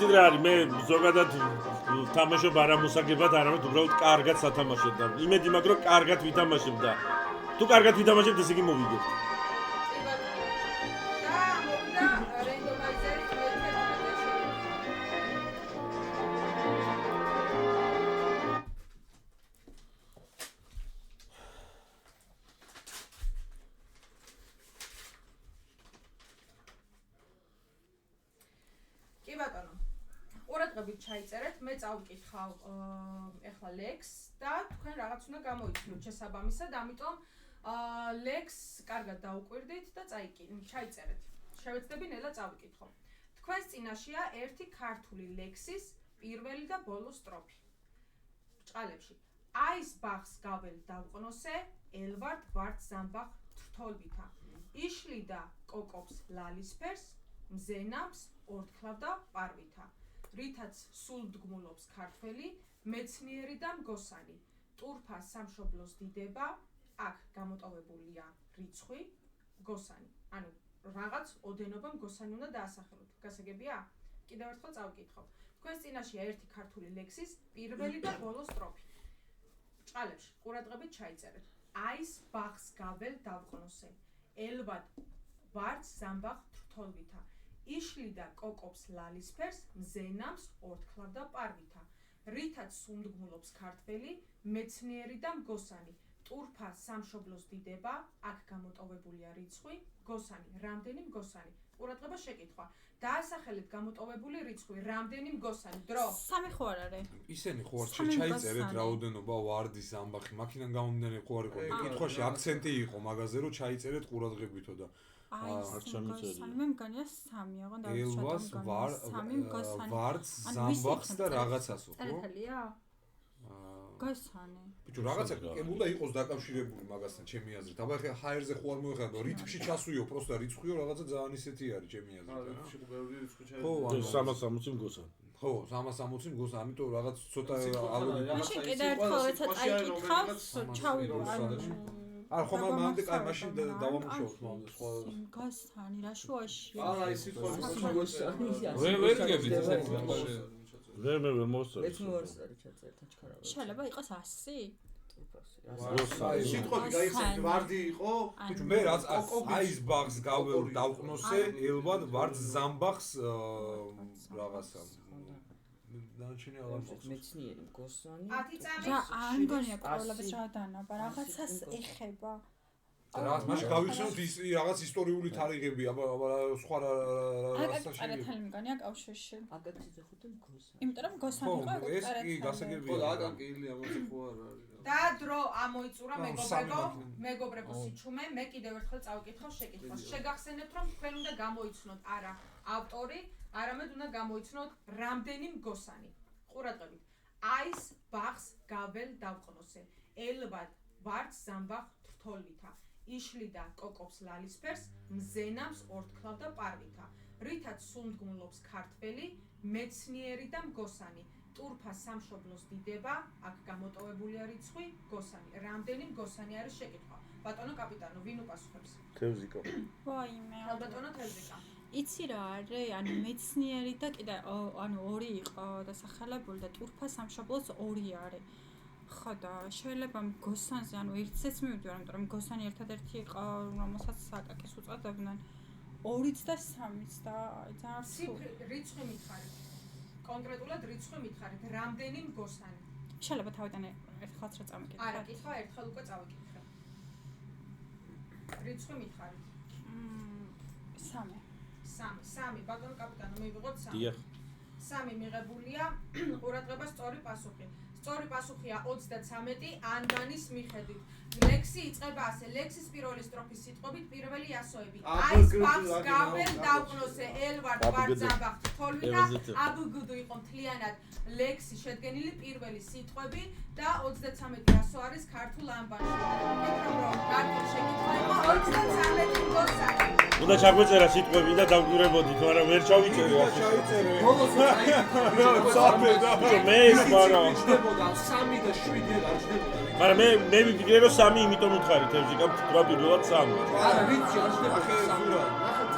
იცით რა არის, მე ზოგადად თამაშობ არამოსაგებად, არამედ უბრალოდ კარგად სათამაშოდ და იმედი მაქვს, რომ კარგად ვითამაშებ და თუ კარგად ვითამაშებთ, ესე იგი მოვიგებთ. ჩაიწერეთ, მე წავკითხავ ეხლა ლექს და თქვენ რაღაც უნდა გამოიცნოთ შესაბამისად, ამიტომ ლექს კარგად დაუკვირდით და ჩაიწერეთ. შევეცდები ნელა წავიკითხო. თქვენს წინაშეა ერთი ქართული ლექსის პირველი და ბოლო სტროფი. ბრჭყალებში. აის ბაღს გაվել დავყნოსე, ელვარდ ვარდ ზამბახ თრთოლვითა. იშლიდა კოკობს ლალისფერს, მზენამს ორთქლავდა პარვითა. რითაც სულ მდგმულობს ქართველი, მეცნიერი და მგოსანი. ტურფა სამშობლოს დიდება, აქ გამოტოვებულია რიცხვი, მგოსანი. ანუ რაღაც ოდენობა მგოსანი უნდა დაასახელოთ. გასაგებია? კიდევ ერთხელ წავკითხავ. თქვენს წინაშეა ერთი ქართული ლექსის პირველი და ბოლო სტროფი. ბრჭყალებში ყურადღებით ჩაიწერეთ. აის ბაღს გაվել დავყნოსე, ელვად ვარდ ზამბახ თრთოლვითა. იშლიდა კოკობს ლალისფერს, მზენამს ორთქლავდა პარვითა. რითაც სულმდგმულობს ქართველი, მეცნიერი და მგოსანი. ტურფა სამშობლოს დიდება, აქ გამოტოვებულია რიცხვი, მგოსანი. რამდენი მგოსანი? ყურადღება შეკითხვა. დაასახელეთ გამოტოვებული რიცხვი, რამდენი მგოსანი? დრო. სამი ხო არ არის? ისენი ხო არ ჩაიწერეთ რაოდენობა ვარდის ზამბახი, მაქინან გამომდინარე ხო არ იყო. კითხვაში აქცენტი იყო მაგაზე, რომ ჩაიწერეთ ყურადღებითო და მე მგონია 3 აღარ ელვას ვარდს ზამბახს და რაღაცასო ხო? წერტელია? გასანი. ბიჭო რაღაცა უნდა იყოს დაკავშირებული მაგასთან ჩემი აზრით. აბა ხა ჰაერზე ხო არ მოეხება, რითმში ჩასვიო, პროსტა რიცხვიო, რაღაცა ძალიან ისეთი არის ჩემი აზრით. რიცხვი ბევრი რიცხვი ჩაიწერა. ხო, 360 მგოსანი. ხო, 360 მგოსანი, ამიტომ რაღაც ცოტა მაშინ კიდე ერთხელ ეცა წაიკითხავს, ჩავიბრუნე. არ ხომ მანამდე კაი მაშინ დავამუშავოთ მანამდე სხვა გასანი რა შუაში არა ის სიტყვა მგოსანი ვერ გიგებით ესეთი რამე ვერ მოსწორ მეც მოვარსარი ჩაწერეთ ჩქარავა შეიძლება იყოს 100 სიტყვები გაიხსენეთ ვარდი იყო ბიჭო მე რაც აის ბაღს გაվել დავყნოსე ელვად ვარდ ზამბახს რაღაცა დაჩინე აღარ მოხდა მეცნიერი მგოსანი 10 წამი რა არ მგონია პრობლემას რა დანება რაღაცას ეხება რა მაშ გავიხსენოთ ის რაღაც ისტორიული თარიღები აბა სხვა რაღაცა შეიძლება აკაკი მგონია კავშირში აკაკიძე ხუთი მგოსანი იმიტომ რომ მგოსანი იყო ეს კი გასაგებია ხო აკაკი ილია მოწე ხო არ არის და დრო ამოიწურა მეგობრებო სიჩუმე მე კიდევ ერთხელ წავკითხავ შეკითხვას შეგახსენებთ რომ თქვენ უნდა გამოიცნოთ არა ავტორი არამედ უნდა გამოიცნოთ რამდენი მგოსანი ყურადღებით აის ბაღს გაվել დავყნოსე ელვად ვარდ ზამბახ თრთოლვითა იშლიდა კოკობს ლალისფერს მზენამს ორთქლავდა პარვითა რითაც სულმდგმულობს ქართველი მეცნიერი და მგოსანი ტურფა სამშობლოს დიდება აქ გამოტოვებულია რიცხვი მგოსანი რამდენი მგოსანი არის შეკითხვა ბატონო კაპიტანო ვინ უპასუხებს თევზიკო ვაიმე ბატონო თევზიკა იცი რა არის ანუ მეცნიერი და კიდე ანუ ორი იყო დასახელებული და ტურფა სამშობლოს ორი არის ხო და შეიძლება მგოსანზე ანუ ერთზეც მივიდივარ იმიტომ რომ მგოსანი ერთადერთი იყო რომელსაც აკაკის უწოდებდნენ 2-ც და 3-ც და ციფრი რიცხვი მითხარით კონკრეტულად რიცხვი მითხარით რამდენი მგოსანი შეიძლება თავიდან ერთხელაც რა წამიკითხე არა კითხვა ერთხელ უკვე წავიკითხე რიცხვი მითხარით 3 ბატონო კაპიტანო მივიღოთ 3 3 მიღებულია ყურადღება სწორი პასუხი სწორი პასუხია 33 ანდანის მიხედვით ლექსი იწყება ასე ლექსის პირველი სტროფის სიტყვებით პირველი ასოები აის ბაღს გაվել დავყნოსე ელვარდ ვარდ ზამბახ თრთოლვითა აბგდ იყო მთლიანად ლექსი შედგენილი პირველი სიტყვები და 33 ასო არის ქართულ ამბანში მეკრობ რომ გარტო შეკითხვა იყო 33 მგოსანი უნდა ჩაგვეწერა სიტყვები და დავგვირებოდით მაგრამ ვერ ჩავიწერე ბოლოს საერთოდ მე ის მაგრამ 3 და 7 არ ჯდებოდა მაგრამ მე ვიფიქრე რომ 3 იმიტომ უთხარი თევზიკა თქვა პირველად 3 არა რიცხვი არ ჯდებოდა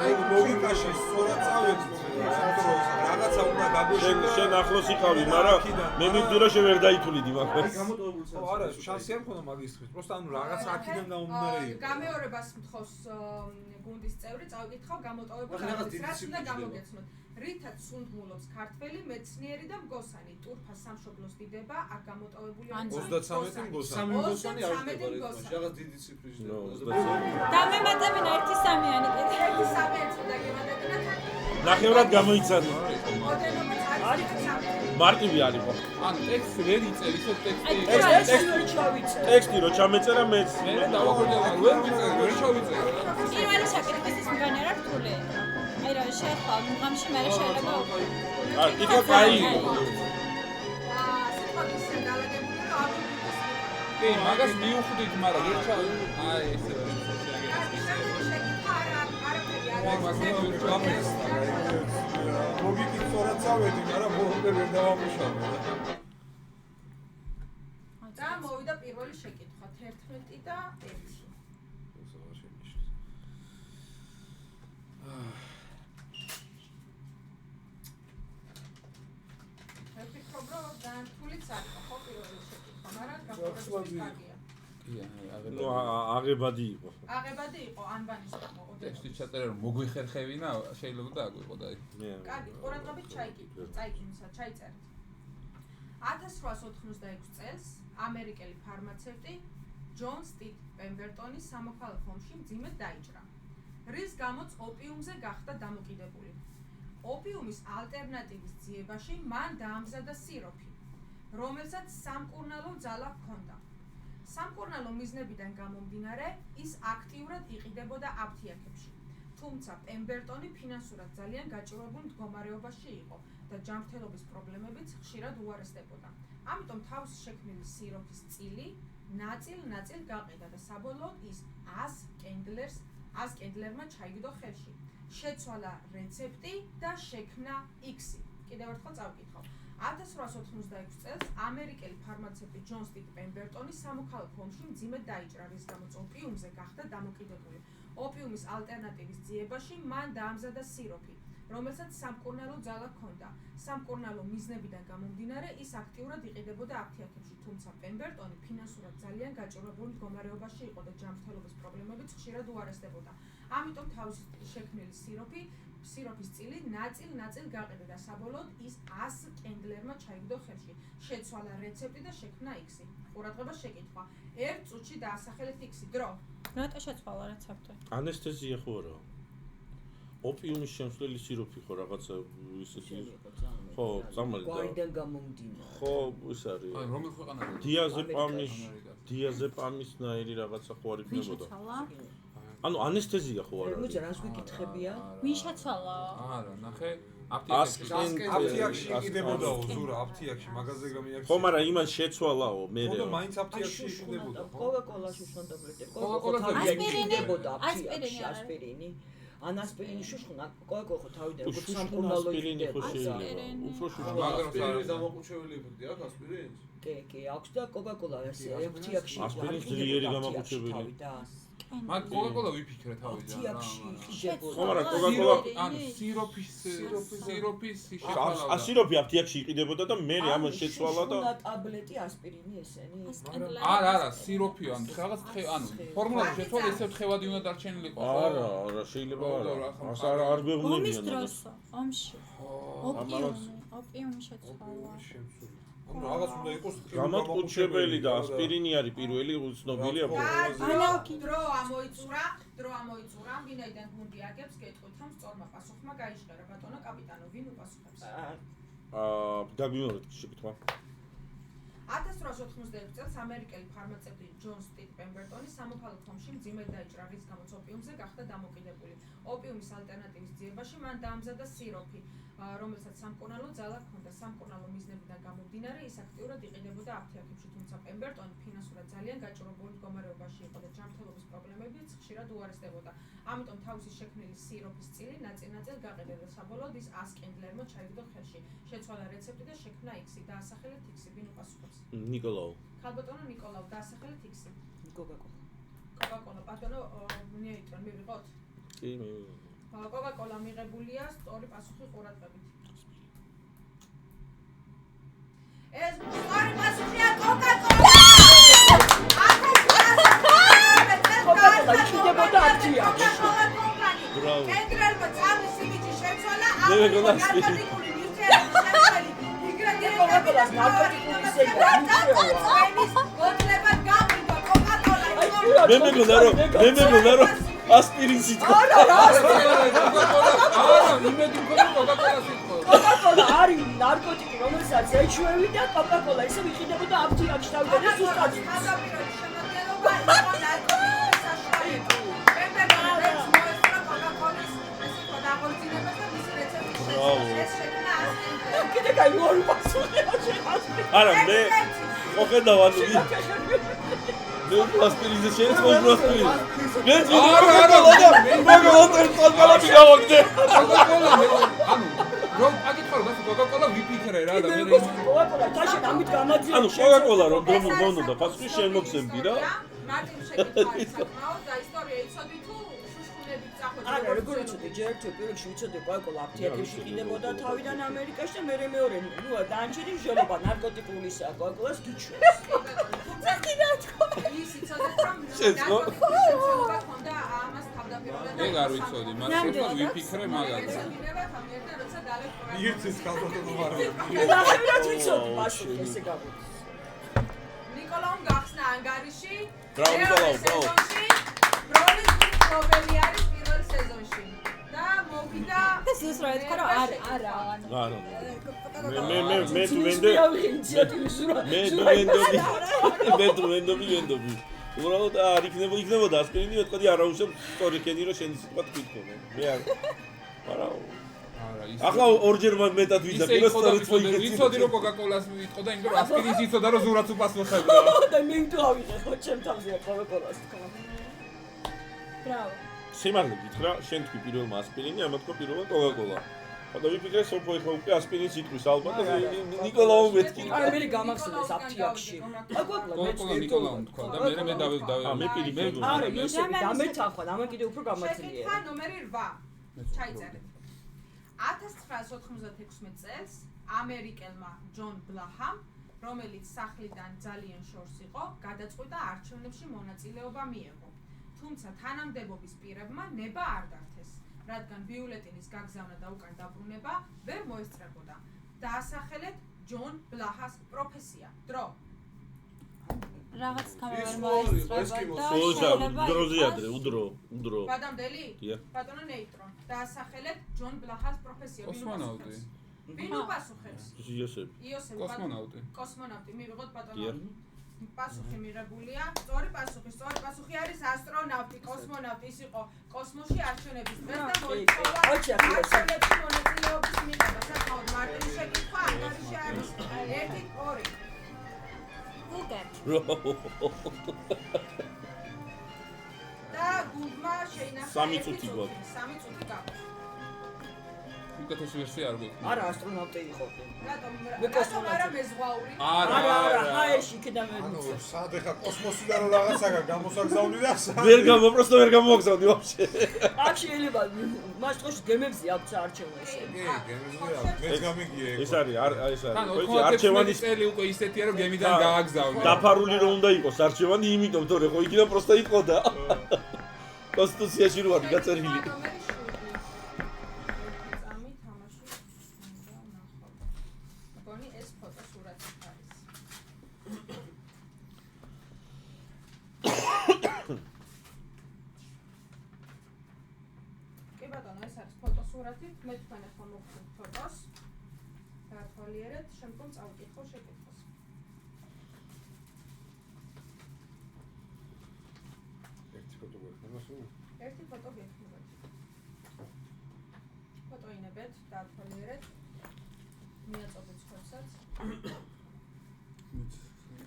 3 აი ლოგიკაში სწორად წავედი რაღაცა უნდა გაგვეშინო შენ ახლოს იყავი, მაგრამ მე მივხვდი რომ შენ ვერ დაითuliდი აი მაგას. გამოტოვებული ხო არა შანსი არ მქონდა მაგის თქმის просто ანუ რაღაც აქიდან გამომდინარე იყო გამეორებას მთხოვს გუნდის წევრი, წავიკითხავ გამოტოვებულ ახლა რაღაც ადგილს, რაც უნდა დიდი გამოგეცნოთ. რითაც სუნდმულობს ქართველი მეცნიერი და მგოსანი, ტურფა სამშობლოს დიდება, აქ გამოტოვებული არის 33 მგოსანი. სამი მგოსანი არ ხდება 33 რითმაში რაღაც დიდი ციფრი ნო, ჟდება დამემატებინა 1-3-იანი კიდე. ერთი სამი ერთს უნდა გემატებინა ნახევრად გამოიცადე. მოდენობაც არის 33. მარტივი არის ხო? ანუ ტექსტი ვერ იწერ, ისე ტექსტი. ტექსტი რო ჩამეწერა მეც. მე დავაკვირდება, ვერ ვიწერ, ვერ შევიწერ. პირველი შეკითხვის ის მგანი არ რთული. აი რა შეხვალ მუღამში მე შეიძლება აი, იქა კაი. სიტყვის დალაგებული რომ აბუნდოს. კი, მაგას მიუხვდით, მაგრამ ვერ ჩა. აი, ესე რა შეიძლება. ლოგიკით სწორად წავედი მაგრამ ბოლომდე ვერ დავამუშავე და მოვიდა პირველი შეკითხვა 11 და 1. ვფიქრობ რომ განთულიც არის ხო პირველი შეკითხვა, მაგრამ გახურებული კაგია. კი, აი, ნუ აღებადი იყო. აღებადი იყო ანბანის გამო. ტექსტი ჩაწერე რომ მოგვიხერხევინა, შეიძლება დააგვიყო და აი. კარგი, ყურადღებით ჩაიწერეთ. 1886 წელს ამერიკელი ფარმაცევტი ჯონ სტით პემბერტონი სამოქალაქო ომში მძიმედ დაიჭრა, რის გამოც ოპიუმზე გახდა დამოკიდებული. ოპიუმის ალტერნატივის ძიებაში მან დაამზადა სიროფი, რომელსაც სამკურნალო ძალა ჰქონდა. სამკურნალო მიზნებიდან გამომდინარე, ის აქტიურად იყიდებოდა აფთიაქებში. თუმცა პემბერტონი ფინანსურად ძალიან გაჭირვებულ მდგომარეობაში იყო და ჯანმრთელობის პრობლემებიც ხშირად უარესდებოდა. ამიტომ თავის შექმნილი სიროფის წილი ნაწილ-ნაწილ გაყიდა და საბოლოოდ ის 100 კენდლერმა ჩაიგდო ხელში. შეცვალა რეცეპტი და შექმნა X-ი. კიდევ ერთხელ წავკითხავ. 1886 წელს ამერიკელი ფარმაცევტი ჯონ სტით პემბერტონი სამოქალაქო ომში მძიმედ დაიჭრა, რის გამოც ოპიუმზე გახდა დამოკიდებული. ოპიუმის ალტერნატივის ძიებაში მან დაამზადა სიროფი, რომელსაც სამკურნალო ძალა ჰქონდა. სამკურნალო მიზნებიდან გამომდინარე, ის აქტიურად იყიდებოდა აფთიაქებში, თუმცა პემბერტონი ფინანსურად ძალიან გაჭირვებულ მდგომარეობაში იყო და ჯანმრთელობის პრობლემებიც ხშირად უარესდებოდა. ამიტომ თავისი შექმნილი სიროფის წილი ნაწილ-ნაწილ გაყიდა და საბოლოოდ ის 100 კენდლერმა ჩაიგდო ხელში. შეცვალა რეცეპტი და შექმნა X-ი. ყურადღება შეკითხვა. 1 წუთში დაასახელეთ X-ი. დრო. რატო შეცვალა რეცეპტი? ანესთეზია ხო არა? ოპიუმის შემცვლელი სიროფი ხო რაღაცა ისეთი ხო, წამალი და გვარიდან გამომდინარე. ხო, ის არის. აი, რომელ ქვეყანაზე? დიაზეპამისნაირი რაღაცა ხო არ ვინ იქნებოდა? შეცვალა? ანუ ანესთეზია ხო არა? მოიცა რას გიკითხებია? ვინ შეცვალა? არა, ნახე, აფთიაქში იყიდებოდაო ზურა აფთიაქში მაღაზია გამიაქცია ხო, მაგრამ იმან შეცვალაო მე. ხო და მაინც აფთიაქში იყიდებოდა კოკაკოლაში შუშონ ტაბლეტი. კოკაკოლას ასპირინი. ან ასპირინი შუშხნა, კოკაკოლ ხო თავიდან როგორც სამკურნალო ასპირინი ხო შეიძლება. ასპირინი. უფრო შუშხნა. მაგრამ ასპირინის დამოყუჩებელი ეფექტი აქვს ასპირინს? კი, აქვს და კოკაკოლა აფთიაქში. ასპირინის ძლიერი გამაყუჩებელი. მაგ კოკაკოლა ვიფიქრე თავიდან. აფთიაქში ხო, მაგრამ კოკაკოლა ანუ სიროფის სიროფი აფთიაქში იყიდებოდა და მე ამან შეცვალა და შუშხნა ტაბლეტი ასპირინი ესენი. არა, სიროფია, ანუ რაღაც ანუ ფორმულაში შეცვალა ისევ თხევადი უნდა დარჩენილიყო. არა, შეიძლება არა. არ ომის გვეუბნებიან. დროს ომში. ოპიუმი შეცვალა. ანუ რაღაც უნდა იყოს გამაყუჩებელი და ასპირინი არის პირველი უცნობილი დრო ამოიწურა, ვინაიდან გუნდი აგებს გეტყვით, რომ სწორმა პასუხმა გაიჟღერა ბატონო კაპიტანო, ვინ უპასუხებს? გაგვიმეორეთ შეკითხვა. 1886 წელს ამერიკელი ფარმაცევტი ჯონ სტით პემბერტონი სამოქალაქო ომში მძიმედ დაიჭრა, რის გამოც ოპიუმზე გახდა დამოკიდებული. ოპიუმის ალტერნატივის ძიებაში მან დაამზადა სიროფი, რომელსაც სამკურნალო ძალა ჰქონდა. სამკურნალო მიზნებიდან გამომდინარე, ის აქტიურად იყიდებოდა აფთიაქებში, თუმცა პემბერტონი ფინანსურად ძალიან გაჭირვებულ მდგომარეობაში იყო და ჯანმრთელობის პრობლემებიც ხშირად უარესდებოდა. ამიტომ თავისი შექმნილი სიროფის წილი ნაწილ-ნაწილ გაყიდა და საბოლოოდ ის 100 კენდლერმა ჩაიგდო ხელში. შეცვალა რეცეპტი და შექმნა X-ი. დაასახელეთ X-ი. ვინ უპასუხებს? ნიკოლაუ. ქალბატონო ნიკოლაუ, დაასახელეთ X-ი. კოკაკოლა. კოკაკოლა, ბატონო ნეიტრონ მივიღოთ? კი, კოკა-კოლა მიღებულია სწორი პასუხი ყურადღებით. ეს სწორი პასუხია კოკა-კოლა. კოკა-კოლა იქნებოდა აქტიაკში. ბრავო. კენტრელმა წამის იმიჯი შეცვალა. მე მეგონა ნარკოტიკული ნივთიერების შემცველი ინგრედიენტები კოკა-კოლას ნარკოტიკული სერია მიჩვევა. გოთლებად გამიგო კოკა-კოლა. მე მეგონა რომ ასპირინს იტყვა. არა, იმედი მქონდა კოკა-კოლას იტყვა. კოკა-კოლა არის ნარკოტიკი, რომელსაც ეჩვევი და კოკა-კოლა ისე ვიყიდებოდა აფთიაქში თავიდან სუსტად. თავდაპირველი შემადგენლობა იყო ნარკოტიკული საშუალება. პემბერგენის მოესწრო კოკა-კოლის ესე თქვა დაღორწინებას და მისი რეცეპტი შეცვალა. ეს შექმნა ასპირინი. კიდე კაი ორი პასუხია შეასპირინი. არა მე ოხედავ ანუ მე ასპირინზე შეიძლება ასპირინი. მე კოკა-კოლა გავაგდე. კოკა-კოლა ანუ რომ აკითხა რომ კოკა-კოლა ვიფიქრე რა და მე კოკა-კოლა თაშენ ამით გამაძიებს. ანუ კოკა-კოლა რომ მომდოდა პასუხი შემოგცემდი რა. მარტინ შეკითხვა საკმაოდ და ისტორია იცოდი თუ შუშხუნებით წახვედი. არა, როგორ იცოდი, ჯერ ერთ პირველში ვიცოდი კოკა-კოლა აფთიაქში იყიდებოდა თავიდან ამერიკაში და მე მეორე ნუ დაანჩენი ჟელობა ნარკოტიკულისა კოკა-კოლას გიჩვენს. თუმცა კიდე თქო ის იცოდეთ რომ შემცველობა ქონდა ამას თავდაპირველად. ეგ არ ვიცოდი, მაგრამ რომ ვიფიქრე მაგალითად. ეცოდინება თამიერდა როცა დალექ ირცის კალბატონო ვარ. ნახევრად ვიცოდი პასუხი ესე გამოდის. ნიკოლაუმ გახსნა ანგარიში. ბრავო, ნიკოლაუ, ბრავო. ბროლის პრობლემი არის პირველ სეზონში. და მოვიდა და ის რა ეთქვა რომ არა არა მე ვენდობი უბრალოდ არ იქნებოდა ასპირინი ვეთქვი არა უშევ სწორი კენი რომ შენი სიტყვა თქვი მე არ არა არა ახლა ორჯერ მეტად ვიძახი რომ სწორად ვიცოდი რომ კოკა-კოლას ვიტყოდა იმიტომ რომ ასპირინს იცოდა რომ ზურაც უპასუხებდა და მე ვიტყვი ხო ჩემ თავზე კოკა-კოლას თქვა. ბრავო. სიმართლე გითხრა შენ თქვი პირველმა ასპირინი ამა თქვა პირველმა კოკა-კოლა და ვიფიქრე სოფო ეხლა უკვე ასპირინს იტყვის ალბათ და ნიკოლაუ მეთქი არა მე გამახსენეს აფთიაქში. კოკა-კოლა ნიკოლაუმ თქვა და მე დავე მე პირიქით არა იოსები დამეთანხმდა ამა კიდე უფრო გამაცილია. შეკითხვა ნომერი 8 ჩაიწერეთ 1996 წელს ამერიკელმა ჯონ ბლაჰამ რომელიც სახლიდან ძალიან შორს იყო გადაწყვიტა არჩევნებში მონაწილეობა მიეღო თუმცა თანამდებობის პირებმა ნება არ დართეს რადგან ბიულეტინის გაგზავნა და უკან დაბრუნება ვერ მოესწრებოდა დაასახელეთ ჯონ ბლაჰას პროფესია დრო რაღაც თამარ მოესწრება და დროზე ადრე უდრო ბადამდელი ბატონო ნეიტრო დაასახელეთ ჯონ ბლაჰას პროფესია კოსმონავტი ვინ უპასუხებს იოსები კოსმონავტი მივიღოთ ბატონო პასუხი მიღებულია სწორი პასუხი არის ასტრონავტი კოსმონავტი ის იყო კოსმოსში არჩევნების დღეს და მოიწოვა არჩევნებში მონაწილეობის მიღება საკმაოდ მარტივი შეკითხვა ანგარიში არის 1-2 უკეთ და გუნდმა შეინახა 3 წუთი გვაქვს 3 წუთი გაქვს უკეთესი ვერსია არ გვექნება არა ასტრონავტი იყო. რატომ არა მეზღვაური არა აეში კიდე მე ანუ სად ეხა კოსმოსიდან რომ რაღაცა გამოსაგზავნი და ვერ გამოგზავნი ვაფშე აქ შეიძლება მას თქოში გემებზე აქვს არჩევანი. კი, გემზია. მეც გამიგია ეგ. ეს არის ეს არის ანუ ხო არჩევანის წელი უკვე ისეთია რომ გემიდან გააგზავნე დაფარული რომ უნდა იყოს არჩევანი იმიტომ თორე ხო იქიდან პროსტა იყოდა კონსტიტუციაში რო არის გაწერილი მე თქვენ ახლა მოგხდეთ ფოტოს გაათვალიერეთ შემდგომ წავიკითხო შეკითხვას ერთი ფოტო გვექნება სულ? ერთი ფოტო გექნებათ ფოტოინებეთ დაათვალიერეთ მიაწოდეთ სხვებსაც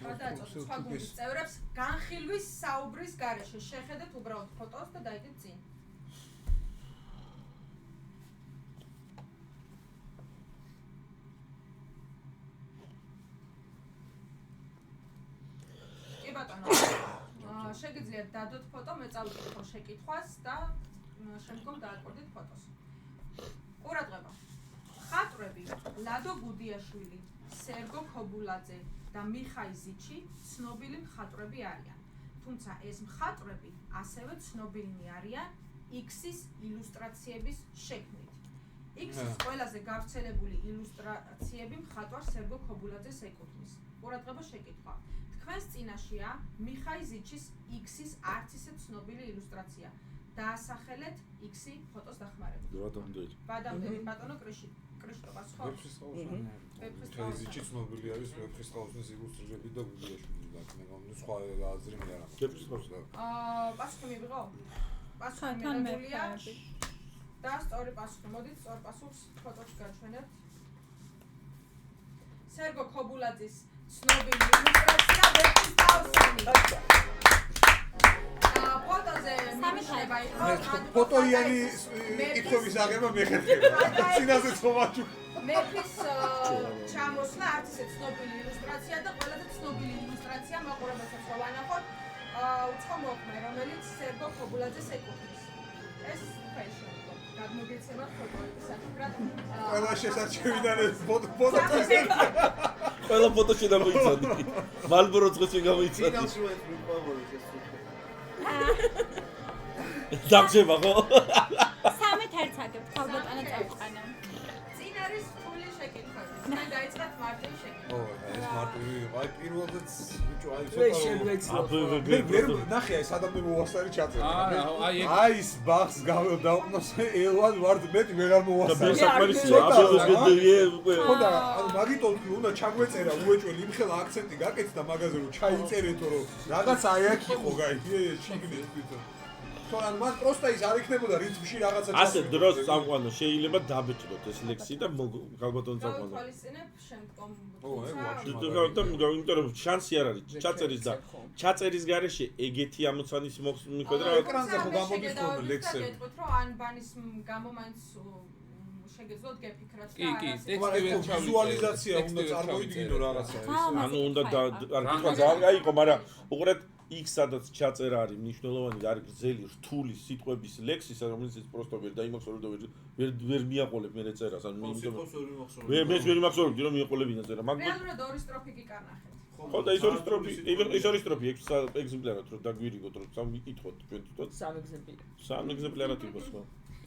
გადააწოდეთ სხვა გუნდის წევრებს განხილვის საუბრის გარეშე შეხედეთ უბრალოდ ფოტოს და დაიდეთ წინ შეგიძლიათ დადოთ ფოტო, მე წავიკითხო შეკითხვას და შემდგომ დააკვირდით ფოტოს. ყურადღება. ხატრები ლადო გუდიაშვილი, სერგო ქობულაძე და მიხაი ზიჩი ცნობილი მხატვრები არიან. თუმცა ეს მხატვრები ასევე ცნობილნი არიან X-ის ილუსტრაციების შექმნით. X-ის ყველაზე გავრცელებული ილუსტრაციები მხატვარ სერგო ქობულაძეს ეკუთვნის. ყურადღება შეკითხვა. თქვენს წინაშეა მიხაი ზიჩის X-ის არც ისე ცნობილი ილუსტრაცია. დაასახელეთ X-ი ფოტოს დახმარებით. ბადამდელი ბატონო კრიშტოფას ხო? თეზიჩი ცნობილი არის ვეფხისტყაოსნის ილუსტრირები და გუდიაშვილი და მე სხვა აზრი მე არ აქვს. პასუხი მივიღო? პასუხი მიღებულია და სწორი პასუხი. მოდით სწორ პასუხს ფოტოში გაჩვენებთ. სერგო ქობულაძის ცნობილი ილუსტრაცია ვეფხისტყაოსანი. ფოტოზე მინიშნება ფოტოიანი კითხვის აღება მეხერხება. წინაზე ცნობაჩუ. მეფის ჩამოსვლა არც ისე ცნობილი ილუსტრაცია და ყველაზე ცნობილი ილუსტრაცია მაყურებელს ვანახოთ უცხო მოყმე, რომელიც სერგო ქობულაძეს ეკუთვნის. ეს ფეშენ გადმოგეცემათ ფოტოების საკითხად. ყველა შესარჩევიდან ეს ფოტოზე. ყველა ფოტოში გამოიცადი. მალბორო წვეში გამოიცადი. დაგჭება ხო? 13 აგებ თავბატონო წავყანა. წინ არის ფული შეკითხვები. თან დაიწყეთ მარტივი შეკითხვა. ეს მარტივი აი პირველადაც ბიჭო აი ვერ ნახე ეს ადამიანი მოასწარი ჩაწერა. აი ის ბახს დაუყნოს ელვან ვარ მეტი ვეღარ მოასწარი. ხო და ანუ მაგიტო უნდა ჩაგვეწერა უეჭველი იმხელა აქცენტი გაკეთდა მაგაზე რომ ჩაიწერეთო რომ რაღაც აი აქ იყო გაი შიგნით თვითონ. თორემ მას პროსტა ის არ იქნებოდა რითმში რაღაცა ასე დროს წამყვანო შეიძლება დაბეჭდოთ ეს ლექსი და გალბატონ წამყვანო. გავთვალისწინებ შემდგომ. იმიტომ რომ შანსი არ არის ჩაწერის და ჩაწერის გარეშე ეგეთი ამოცანის მიხვედრა ეკრანზე ხო გამოდის ხოლმე ლექსები. გეტყვით რომ ან ბანის გამო მაინც შეგეძლოთ გეფიქრათ და ვიზუალიზაცია უნდა წარმოიდგინო რაღაცა ეს. ანუ უნდა არ თქვა გაიგო, მაგრამ უყურეთ X სადაც ჩაწერა არის მნიშვნელოვანი და არის გრძელი რთული სიტყვების ლექსი, რომელიც ის პროსტო ვერ დაიმახსოვრებ და ვერ მიაყოლებ მე წერას, ანუ იმიტომ მე ვერ მახსოვრებდი რომ მიაყოლებინა წერა, მაგრამ რეალურად ორი სტროფი გიკარნახეთ. ხო და ის ორი სტროფი 6 ეგზემპლარად რომ დაგვირიგოთ რომ სამიკითხოთ ჩვენ თვითონ 3 ეგზემპლარი. 3 ეგზემპლარად იყოს ხო?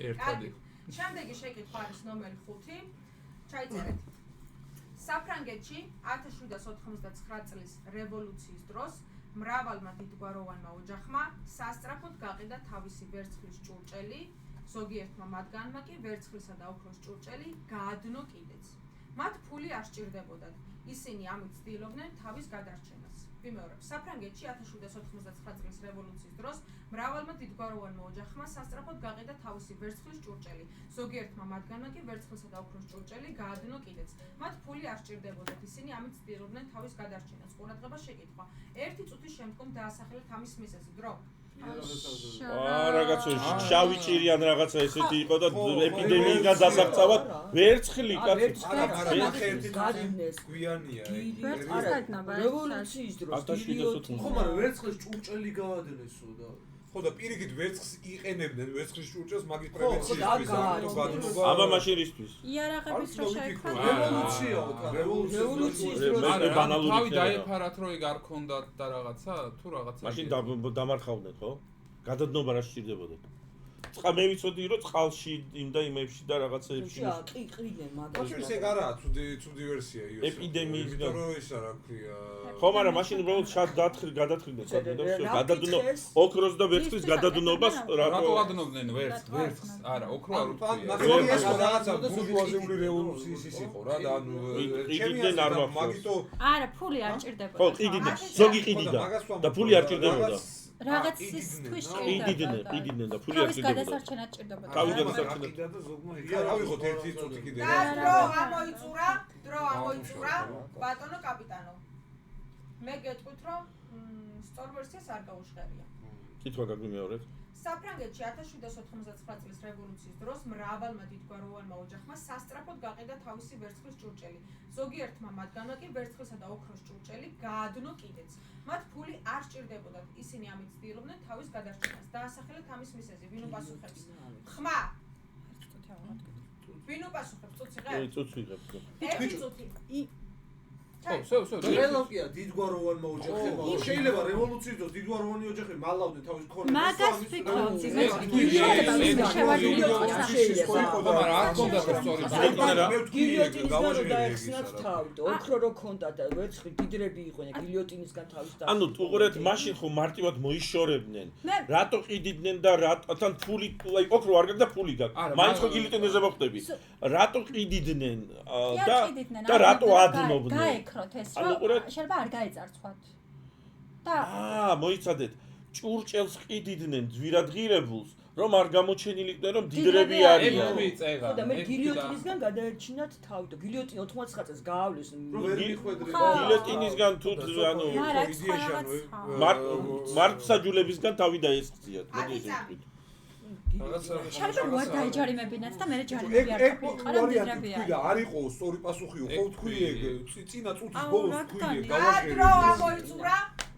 ერთადი. შემდეგი შეკითხვა არის ნომერი 5. ჩაიწერეთ. საფრანგეთში 1799 წლის რევოლუციის დროს მრავალმა დიდგვაროვანმა ოჯახმა სასწრაფოდ გაყიდა თავისი ვერცხლის ჭურჭელი, ზოგიერთმა მათგანმა კი ვერცხლისა და ოქროს ჭურჭელი გაადნო კიდეც. მათ ფული არ სჭირდებოდათ, ისინი ამით ცდილობდნენ თავის გადარჩენას. ვიმეორებ, საფრანგეთში 1799 წლის რევოლუციის დროს მრავალმა დიდგვაროვანმა ოჯახმა სასწრაფოდ გაყიდა თავისი ვერცხლის ჭურჭელი, ზოგიერთმა მათგანმა კი ვერცხლისა და ოქროს ჭურჭელი გაადნო კიდეც. მათ ფული არ სჭირდებოდათ, ისინი ამით ცდილობდნენ თავის გადარჩენას. ყურადღება შეკითხვა. 1 წუთის შემდგომ დაასახელეთ ამის მიზეზი. დრო. რაღაცა შავი ჭირი ან რაღაცა ესეთი იყო და ეპიდემიიდან დასაღწავად ვერცხლი კაცი. გადნეს გვიანია რევოლუციის დროს ხო მაგრამ ვერცხლის ჭურჭელი გაადნესო და ხო და პირიქით ვერცხლს იყენებდნენ ვერცხლის ჭურჭელს მაგის პრევენციის აბა მაშინ რისთვის? იარაღების რო შეექმნა. რევოლუციის დროს თავი დაეფარათ რომ ეგ არ ქონდათ და რაღაცა თუ რაღაცა მაშინ დამარხავდნენ ხო? გადადნობა რა სჭირდებოდა? წყა მე ვიცოდი რომ წყალში იმ და იმებში და რაღაცეებში ყიყრიდნენ მაგას. მაშინ ეგ არაა ცუდი ვერსია იოს. ეპიდემიის იმიტომ რომ ის რა ქვია. ხო, მაგრამ მაშინ უბრალოდ გადათხრდნენ სადღაც გადადნო ოქროს და ვერცხლის გადადნობას რატო გადნობდნენ ვერცხლს? არა, ოქრო არ ნახე ეს რაღაცა ბურჟუაზიული რევოლუციის ის იყო რა და ანუ ყიდიდნენ არ მაგიტო არა, ფული არ ჭირდებოდა. ხო, ყიდიდნენ, ზოგი ყიდიდა და ფული არ ჭირდებოდა. რაღაც ის თვის ჭირდებოდა. ყიდიდნენ და ფული არ თავის ჭირდებოდა. გადასარჩენად ჭირდებოდა. თავის გადასარჩენად. და ზოგმა ია ავიღოთ 1 წუთი კიდე. დრო ამოიწურა, ბატონო კაპიტანო. მე გეტყვით რომ სწორ ვერსიას არ გაუჟღერია. კითხვა გაგვიმეორეთ. საფრანგეთში 1799 წლის რევოლუციის დროს მრავალმა დიდგვაროვანმა ოჯახმა სასწრაფოდ გაყიდა თავისი ვერცხლის ჭურჭელი. ზოგიერთმა მათგანმა კი ვერცხლისა და ოქროს ჭურჭელი გაადნო კიდეც. მათ ფული არ სჭირდებოდათ, ისინი ამით ცდილობდნენ თავის გადარჩენას. დაასახელეთ ამის მიზეზი, ვინ უპასუხებს? ხმა. ვინ უპასუხებს? წუთი ღე? წუთს ვიღებ. ერთი წუთი. რელოკია დიდგვაროვანმა ოჯახებმა შეიძლება რევოლუციის დროს დიდგვაროვანი ოჯახები მალავდნენ თავის ქონებას მაგას ვფიქრობ, გილიოტინისგან დაეხსნათ თავი და ოქრო რო ქონდა და ვერცხლი დიდრები იყვნენ გილიოტინისგან თავის და ანუ უყურეთ მაშინ ხო მარტივად მოიშორებდნენ რატო ყიდიდნენ და რატო ფული აი ოქრო არ გაქვს და ფული გაქვს მაინც ხო გილიოტინზე მოხდები რატო ყიდიდნენ და რატო ადნობდნენ ეს შეიძლება არ გაეწარცვათ. და მოიცადეთ. ჭურჭელს ყიდიდნენ ძვირადღირებულს, რომ არ გამოჩენილიყვნენ რომ დიდრები არიან. და მე გილიოტინისგან გადაერჩინათ თავი და გილიოტინი 89 წელს გაავლეს. გილიოტინისგან თუ ანუ მართსაჯულებისგან თავი დაესწიათ. მოდი ესე ვთქვით. შეიძლება რა დაიჯარიმებინათ და მე ჯარიმები არ ყავიყარა დიდრები არა. არ იყო სწორი პასუხიო, ხო თქვი ეგ წინა წუთის ბოლოს თქვი ეგ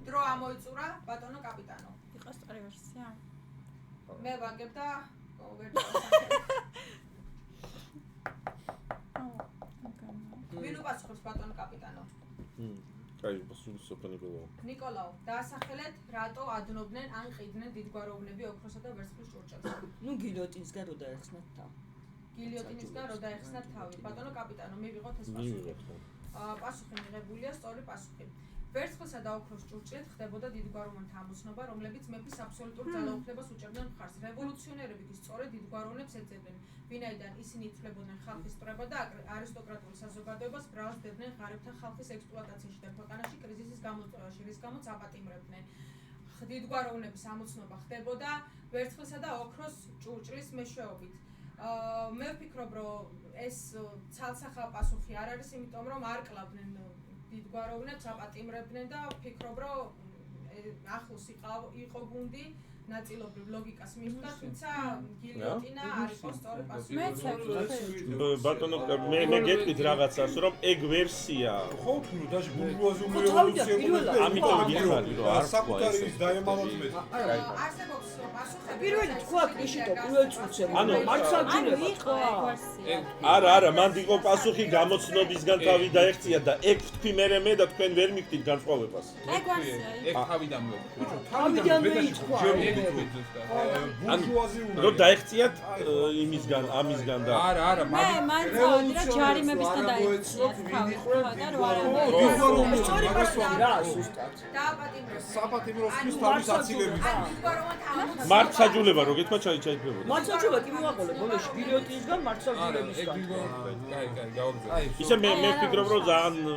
დრო ამოიწურა ბატონო კაპიტანო. იყო სწორი ვერსია. მე ვაგებ და ვერ ვინ უპასუხებს ბატონო კაპიტანო? კაი, პასუხი სოფია ნიკოლაო, დაასახელეთ რატო ადნობდნენ ან ყიდნენ დიდგვაროვნები ოქროსა და ვერცხლის ჭურჭელს. ნუ გილიოტინისგან რო დაეხსნათ თავი. გილიოტინისგან რო დაეხსნათ თავი. ბატონო კაპიტანო, მივიღოთ ეს პასუხი. პასუხი მიღებულია, სწორი პასუხი. ვერცხლისა და ოქროს ჭურჭლით ხდებოდა დიდგვაროვანთა ამოცნობა, რომლებიც მეფის აბსოლუტურ ძალაუფლებას უჭერდნენ მხარს. რევოლუციონერები კი სწორედ დიდგვაროვნებს ეძებდნენ, ვინაიდან ისინი ითვლებოდნენ ხალხის სწრება და არისტოკრატულ საზოგადოებას ბრალს დებდნენ ღარიბთა ხალხის ექსპლუატაციაში და ქვეყანაში კრიზისის გამოწვევაში, რის გამოც აპატიმრებდნენ. დიდგვაროვნების ამოცნობა ხდებოდა ვერცხლისა და ოქროს ჭურჭლის მეშვეობით. მე ვფიქრობ, რომ ეს ცალსახა პასუხი არ არის, იმიტომ რომ არ კლავდნენ დიდგვაროვნებს, აპატიმრებდნენ და ვფიქრობ, რომ ახლოს იყო გუნდი ნაწილობრივ ლოგიკას მიხვდა, თუმცა გილიოტინა არ იყო სწორი პასუხი. ბატონო, მე გეტყვით რაღაცას, რომ ეგ ვერსია ხო თქვი რომ დაჟე ბურჟუაზიული რევოლუცია მოხდა. ამიტომ გიხარი რომ არ საკუთარი დაემალოთ მე. არსებობს პასუხები. პირველი თქვა კრიშიტო, პირველ წუთზე. ანუ მართლაც იყო ეგ ვერსია. არა, მან იყო პასუხი გამოცნობისგან თავი დაეღწია და ეგ ვთქვი მე და თქვენ ვერ მიხვდით განსხვავებას. ეგ ვერსია. ეგ თავიდან მოვიდა. თავიდან მეითქვა. რომ დაეღწიათ იმისგან, ამისგან და არა, მან წავედი რა ჯარიმებისგან დაეღწიათ თავი. და რო არა რა სუსტად. საპატიმროსთვის თავის აცილებით. მართსაჯულება რო გეთქვა ჩაიჭებოდა. მართსაჯულება კი მივაყოლე ბოლოში გილიოტინისგან მართსაჯულებისგან. კაი, გავაგზავნე. ისე მე ვფიქრობ რომ ძალიან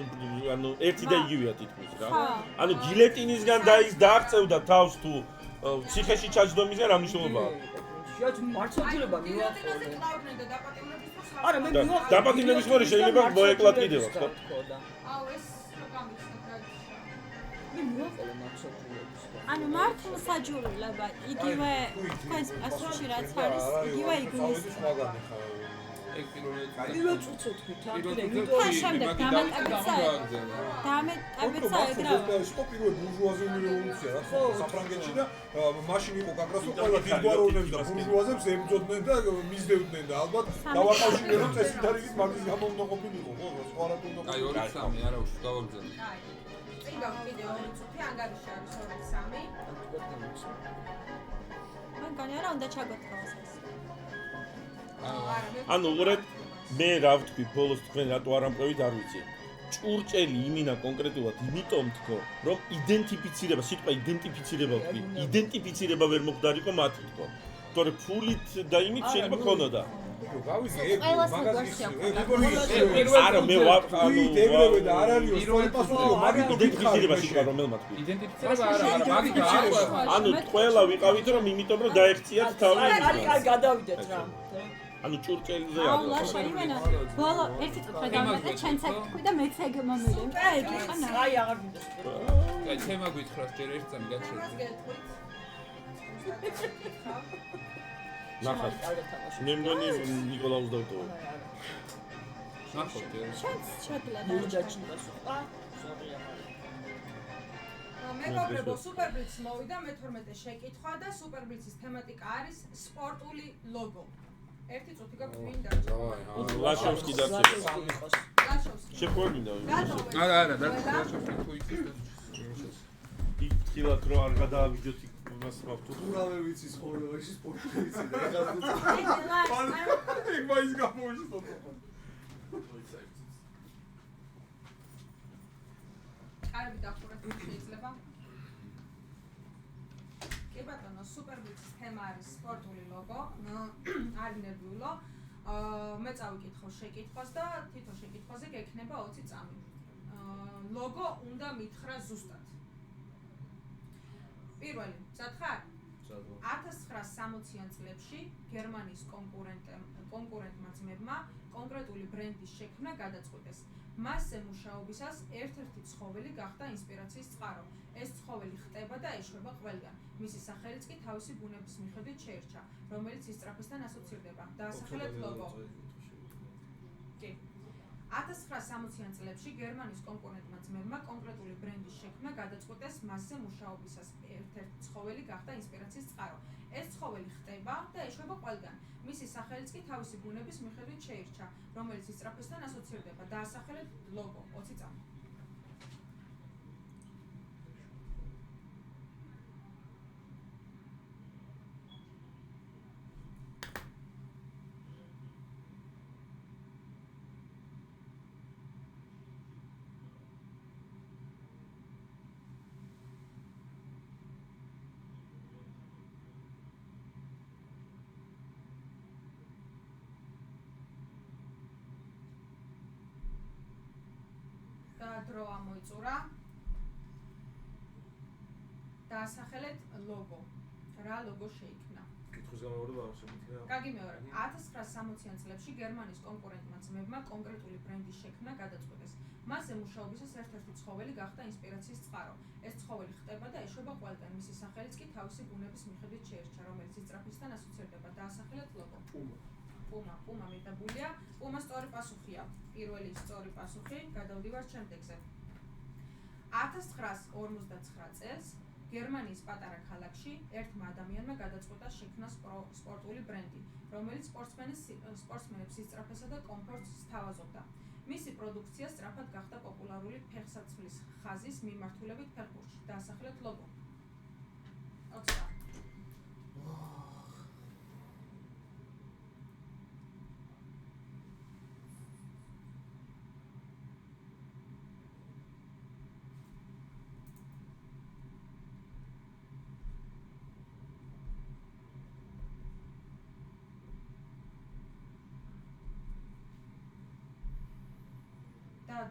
ანუ ერთი და იგივეა თითქმის რა. ანუ გილეტინისგან დააღწევდა თავს თუ ციხეში ჩაჯდომისგან რა მნიშვნელობა აქვს? შეათ მართსაჯულება მივაყოლე. არა მე მივაყოლე. დაპატიმრების მერე შეიძლება მოეკლათ კიდევაც ხო? აუ ეს რო გამიხსნა რა. მე მივაყოლე მართსაჯულებას. ანუ მართლმსაჯულება იგივე თქვენს პასუხში რაც არის, იგივე იგივე. ეგ პირველ წუთზე თქვით, თან შემდეგ დამატებიცა ეგ რა. ეს იყო პირველი ბურჟუაზიული რევოლუცია რა ხო საფრანგეთში და მაშინ იყო გაკრასო ყველა დიდგვაროვნები და ბურჟუაზებს ებრძოდნენ და მისდევდნენ და ალბათ დავაკავშირე რომ წესითარიღით მაგის გამო უნდა ყოფილიყო ხო სხვა რა თქმა უნდა. აი 2-3 არა უშ გავაგზავნე. აი. წინ გავიდე 2 წუთი ანგარიში არის 2-3. მანქანა რა უნდა ჩაგოთხოვოს ეს. ანუ უყურეთ მე რა ვთქვი ბოლოს თქვენ რატო არ ამყევით არ ვიცი. ჭურჭელი იმინა კონკრეტულად იმიტომ თქო რომ იდენტიფიცირება სიტყვა იდენტიფიცირება ვთქვი იდენტიფიცირება ვერ მოხდარიყო მათ თქო. თორე ფულით და იმით შეიძლება ქონოდა. გავიგე ეგ მაგაზია არა მე ვარ ანუ ეგრევე და არ არისო სწორი პასუხიო მაგით იდენტიფიცირება სიტყვა რომელმაც თქვი. იდენტიფიცირება არა მაგით ანუ ყველა ვიყავით რომ იმიტომ რომ დაეღწიათ თავი. აი გადავიდეთ რა. ანუ ჭურჭელზე აუ არის. ლაშა იმენა ბოლო ერთი წუთი დავამატე ჩვენც აქ თქვი და მეც ეგ მომივიდა. და ეგ იყანა. აი აღარ მინდა. კაი თემა გითხრათ ჯერ ერთ წამი გაჩერდი. ნახავ. მე მგონი ნიკოლაუს დავტოვე. ნახოთ. შენც შეგლედა. მურჯაჩნდა სხვა. ზოგია მაგრამ. მეგობრებო, სუპერბლიცს მოვიდა მე-12 შეკითხვა და სუპერბლიცის თემატიკა არის სპორტული ლოგო. ერთი წუთი გაქვს ვინ დარჩა? ლაშოვსკი დარჩა. ლაშოვსკი. შეგვემინდა. არა, და თუ იცის იქ რო არ გადაავიჯოთ იმას მავთუ. ურავე ვიცის ხოლმე სპორტი ვიცი და ეხლა აი, ეგ მაინც გამოიშვა. კარგი დახურეთ შეიძლება. კი ბატონო, სუპერბლიცის თემა არის სპორტული ლოგო. არ ნერვიულო. მე წავიკითხო შეკითხვას და თვითონ შეკითხვაზე გექნება 20 წამი. ლოგო უნდა მითხრა ზუსტად. პირველი, სათხარ? 1960-იან წლებში გერმანიის კონკურენტმა ძმებმა კონკრეტული ბრენდის შექმნა გადაწყვიტეს. მასზე მუშაობისას ერთ-ერთი ცხოველი გახდა ინსპირაციის წყარო. ეს ცხოველი ხტება და ეშვება ყველგან. მისი სახელიც კი თავისი ბუნების მიხედვით შეირჩა, რომელიც ისწრაფესთან ასოცირდება. დაასახელეთ ლოგო. კი. 1960-იან წლებში გერმანიის კონკურენტმა ძმებმა კონკრეტული ბრენდის შექმნა გადაწყვიტეს. მასზე მუშაობისას ერთ-ერთი ცხოველი გახდა ინსპირაციის წყარო. ეს ცხოველი ხტება და ეშვება ყველგან. მისი სახელიც კი თავისი ბუნების მიხედვით შეირჩა, რომელიც ისწრაფესთან ასოცირდება. დაასახელეთ ლოგო. 20 წამი. დრო ამოიწურა. დაასახელეთ ლოგო. რა ლოგო შეიქმნა? კითხვის გამორდება არ შემიძლია. კარგი მეორე. 1960-იან წლებში გერმანიის კონკურენტმა ძმებმა კონკრეტული ბრენდის შექმნა გადაწყვიტეს. მასზე მუშაობისას ერთ-ერთი ცხოველი გახდა ინსპირაციის წყარო. ეს ცხოველი ხტება და ეშვება ყველგან. მისი სახელიც კი თავისი ბუნების მიხედვით შეირჩა, რომელიც ისწრაფესთან ასოცირდება. დაასახელეთ ლოგო. პუმა მიტებულია. პუმა სწორი პასუხია. პირველი სწორი პასუხი. გადავდივართ შემდეგზე. 1959 წელს გერმანიის პატარა ქალაქში ერთმა ადამიანმა გადაწყვიტა შექმნა სპორტული ბრენდი, რომელიც სპორტსმენებს ისწრაფესა და კომფორტს სთავაზობდა. მისი პროდუქცია სწრაფად გახდა პოპულარული ფეხსაცმლის ხაზის მიმართულებით ფეხბურთში. დაასახელეთ ლოგო. 20 წამი.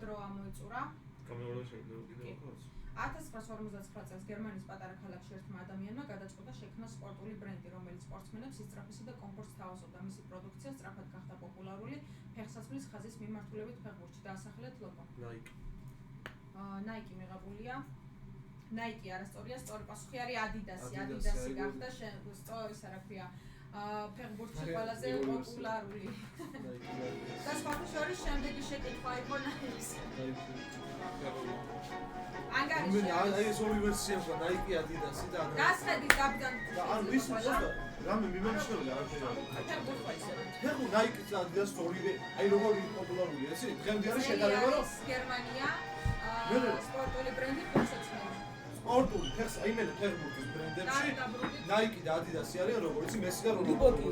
დრო ამოიწურა. გამეორდა შეიძლება. 1959 წელს გერმანიის პატარა ქალაქში ერთმა ადამიანმა გადაწყვიტა შექმნა სპორტული ბრენდი, რომელიც სპორტსმენებს ისწრაფესა და კომფორტს სთავაზობდა. მისი პროდუქცია სწრაფად გახდა პოპულარული ფეხსაცმლის ხაზის მიმართულებით ფეხბურთში. დაასახელეთ ლოგო. Nike. Nike მიღებულია. Nike არასწორია, სწორი პასუხი არის Adidas-ი. Adidas-ი გახდა სწორი, ისა რა ქვია, ფეხბურთში ყველაზე პოპულარული. და სხვა შორის შემდეგი შეკითხვა იყო Nike-ის. ანგარიში. აი ეს ორი ვერსია ყო Nike, Adidas-ი და გასხედით დაბდან. ან ვის რამე მიმაჩნევია არ შეიძლება. ფეხბურთი Nike და Adidas ორივე აი როგორი პოპულარულია ესე დღემდე არის შედარება რომ გერმანია სპორტული ბრენდი ფეხსაცმელი. სპორტული ფეხს აი მე ფეხბურთის ბრენდებში Nike და Adidas-ი არიან როგორიც მესი და რონალდო.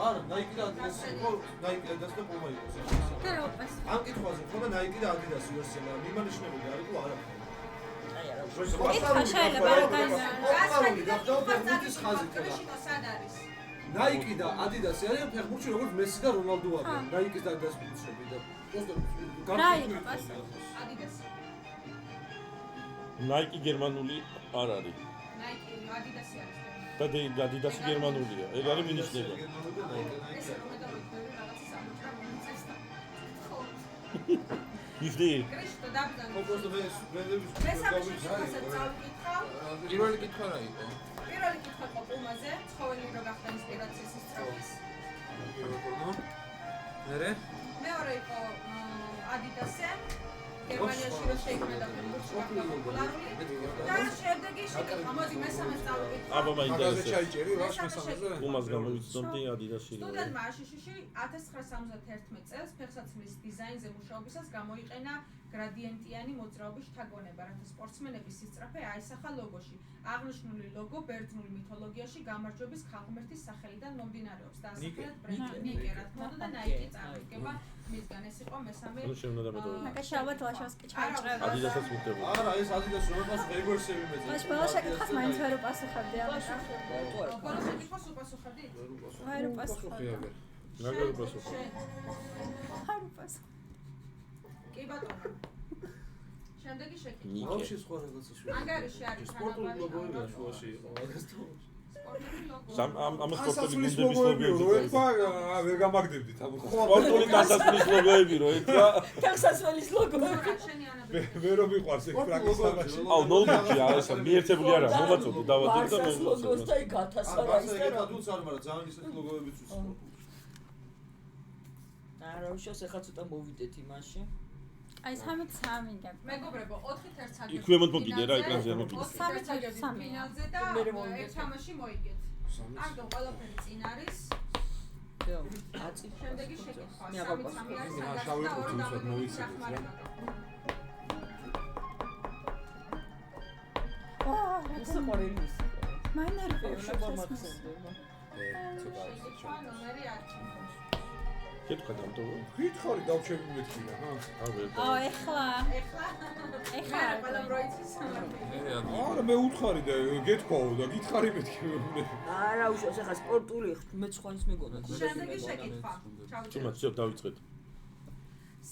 არა Nike და Adidas-ი იყო Nike და Adidas და Puma იყო. ამ კითხვაზე ხომ Nike და Adidas ვერსია მიმანიშნებელი არ იყო არა. Nike და Adidas-ი არიან ფეხბურთში როგორც მესი და რონალდო არიან. Nike-ის და Adidas-ის ფეხბურთში და Adidas. Nike გერმანული არ არის. Nike, Adidas-ი არის. და Adidas-ი გერმანულია. ეგ არის მინიშნება. ეს რომ დავიქნები რაღაცა სამოჭრა მომიწეს და. იხდი. კრიშტო დაბდან. პროპოზიციების ბრენდების მესამე შეხვედრაზე წავიკითხავ. პირველი კითხვა რა იყო? პირველი კითხვა იყო პუმაზე, ცხოველი რო გახდა ინსპირაციის სწრაფის. მეორე იყო ადიდასზე. გერმანიაში რო შეიქმნა ფეხბურთი პოპულარული და შემდეგი შეკითხვა, მოდი მესამეს წავიდეთ. აბა მაინტერესებს. ჩაიჭერი რას მესამეზე? პუმას გამოვიცნობდი ადიდასში. სტუდენტმა აშშ-ში 1971 წელს ფეხსაცმლის დიზაინზე მუშაობისას გამოიყენა გრადიენტიანი მოძრაობის შთაგონება, რათა სპორტსმენების სისწრაფე აისახა ლოგოში. აღნიშნული ლოგო ბერძნულ მითოლოგიაში გამარჯვების ხალხმერთის სახელიდან მომდინარეობს და ასახელად ბრენდი ნიკე, რა თქმა უნდა, და ნაიკი წარმოიდგება მისგან. ეს იყო მესამე. ანუ შემდგომ დამეტოვე. მაგაში ალბათ ლაშოვსკი ჩაიჭრება. ადიდასაც მიხდება. არა, ეს ადიდას რომ პასუხ ეგორსები მეძე. მაშ ბოლოს შეკითხავს მაინც ვერ უპასუხებდი ამიტომ. ბოლოს შეკითხვას უპასუხებდით? ვერ უპასუხებდი. მაგალითად უპასუხო. არ უპასუხო. კი ბატონო. შემდეგი შეკითხვა. ბავშვი სხვა რაღაცას ვიღებ. ანგარიში არის სპორტული ლოგოებია შუაში იყო, მაგასთან. სპორტული ლოგო. ამ სპორტული ასასვლის გუნდების ლოგოები რო ლოგოები. ეთქვა, ვერ გამაგდებდით ამ სპორტული დასასრულის ლოგოები რო ეთქვა. ფეხსაცმლის ლოგო. შენი ანაბები. ვერ მიყვარს ეგ პრაქტიკას თამაში. აუ ნოლბიჯი ესა მიერთებული არა, მოვაწოდო დავადებ და ბარსას ლოგოს და იქ 1000 არა ის და რა. დუც არ მაგრამ ძალიან ისეთ ლოგოებიც უცხო. არა, უშავს ახლა ცოტა მოვიდეთ იმაში. აი 3-3 გებ. მეგობრებო, 4-1 წაგებთ. იქვე მოგიდე რა, ეკრანზე არ მოგიდე. 3 წაგებთ ფინალზე და მე მოვიდე. ერთ თამაში მოიგეთ. კარგო, ყველაფერი წინ არის. დიო, აწი. შემდეგი შეკითხვა. მე 3-3 აბა არის რა, საგაზაფხულო შავი და ორი ყუთი უცებ დამატებული მოვიცადეთ, რა. დახმარება. ეს ყორელი ის. მაინერები შეგამახსენდება. შეკითხვა ნომერი 10. კითხვა დამტოვე. გითხარი დავჩები მეთქინა, ჰა? აუ ეხლა ეხლა ყველა პროიცის. არა, მე უთხარი და გეთქვაო და გითხარი მეთქი. არა, უშავს ახლა სპორტული მე სხვაის მეგონა. შემდეგი შეკითხვა. თუმცა ცოტა დავიწყეთ.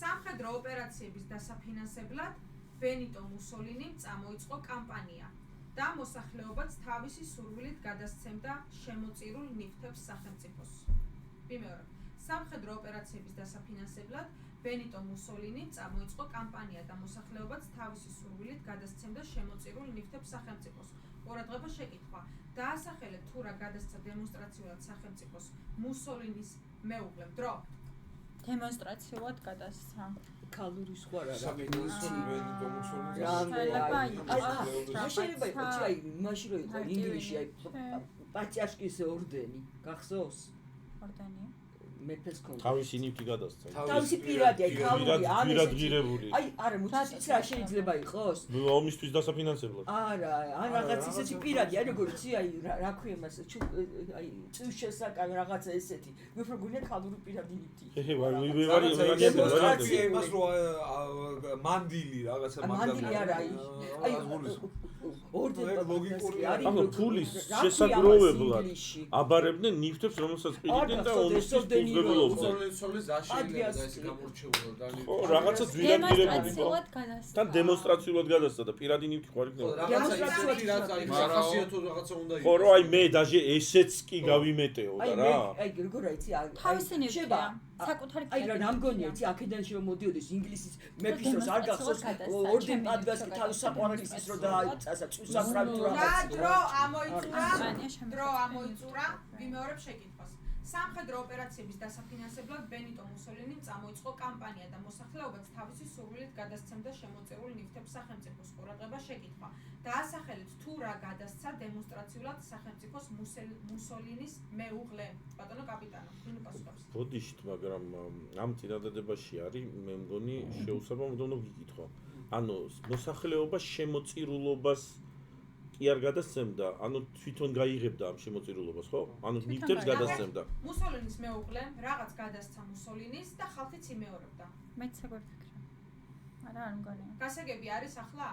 სამხედრო ოპერაციების დასაფინანსებლად ბენიტო მუსოლინიმ წამოიწყო კამპანია და მოსახლეობაც თავისი სურვილით გადასცემდა შემოწირულ ნივთებს სახელმწიფოს. ვიმეორებ. სამხედრო ოპერაციების დასაფინანსებლად ბენიტო მუსოლინიმ წამოიწყო კამპანია და მოსახლეობაც თავისი სურვილით გადასცემდა შემოწირულ ნივთებს სახელმწიფოს. ყურადღება შეკითხვა. დაასახელეთ თუ რა გადასცა დემონსტრაციულად სახელმწიფოს მუსოლინის მეუღლემ დრო. დემონსტრაციულად გადასცა. ქალური სხვა რა. შეიძლება იყოს აი მაშინ რო იყო ინგლისში აი პაჭაშკის ორდენი გახსოვს? ორდენი. მეფეს ქონდა. თავისი ნივთი გადასცა. თავისი პირადი აი ქალური პირადღირებული. აი არა მოწიწიც რა შეიძლება იყოს? ომისთვის დასაფინანსებლად. არა, ან რაღაც ისეთი პირადი, აი როგორ იცი, აი რა ქვია მას, აი წვის შესაკან რაღაცა ესეთი. მე უფრო გვინდა ქალური პირადი ნივთი. დემონსტრაცია იმას რო მანდილი რაღაცა მანდილი არა, აი ორდენი ლოგიკური არის. ანუ ფულის შესაგროვებლად აბარებდნენ ნივთებს, რომელსაც ყიდდნენ და ომისთვის ფულდებულობდნენ. სოლის აშენებდა და ეს გამორჩეულო და ხო, რაღაცა ძვირადღირებული იყო. დემონსტრაციულად გადასცა. თან დემონსტრაციულად გადასცა და პირადი ნივთი ხო არ იქნება. რაღაცა რაც აი სახასიათო რაღაცა უნდა იყოს. ხო, რო აი მე დაჟე ესეც კი გავიმეტეო და რა. აი როგორ აიცი, თავისი ნივთია. საკუთარი აი რა ნამგონია იცი აქედან შემოდიოდეს ინგლისის მეფის დროს არ გახსოვს ორდენ ადგას კი თავის საყვარლის ის რო დაიწასა წუსაფრად თუ რაღაც დრო ამოიწურა ვიმეორებ შეკითხვას სამხედრო ოპერაციების დასაფინანსებლად ბენიტო მუსოლინიმ წამოიწყო კამპანია და მოსახლეობაც თავისი სურვილით გადასცემდა შემოწირულ ნივთებს სახელმწიფოს. ყურადღება შეკითხვა. დაასახელეთ თუ რა გადასცა დემონსტრაციულად სახელმწიფოს მუსოლინის მეუღლე. ბატონო კაპიტანო, ვინ უპასუხებს? ბოდიშით, მაგრამ ამ წინადადებაში არის, მე მგონი შეუსაბამოდ უნდა ვიკითხო. ანუ მოსახლეობა შემოწირულობას კი არ გადასცემდა, ანუ თვითონ გაიღებდა ამ შემოწირულობას, ხო? ანუ ნივთებს გადასცემდა. მუსოლინის მეუღლე რაღაც გადასცა მუსოლინის და ხალხიც იმეორებდა. მეც საგვიფიქრე. არა, არ მგონია. გასაგები არის ახლა?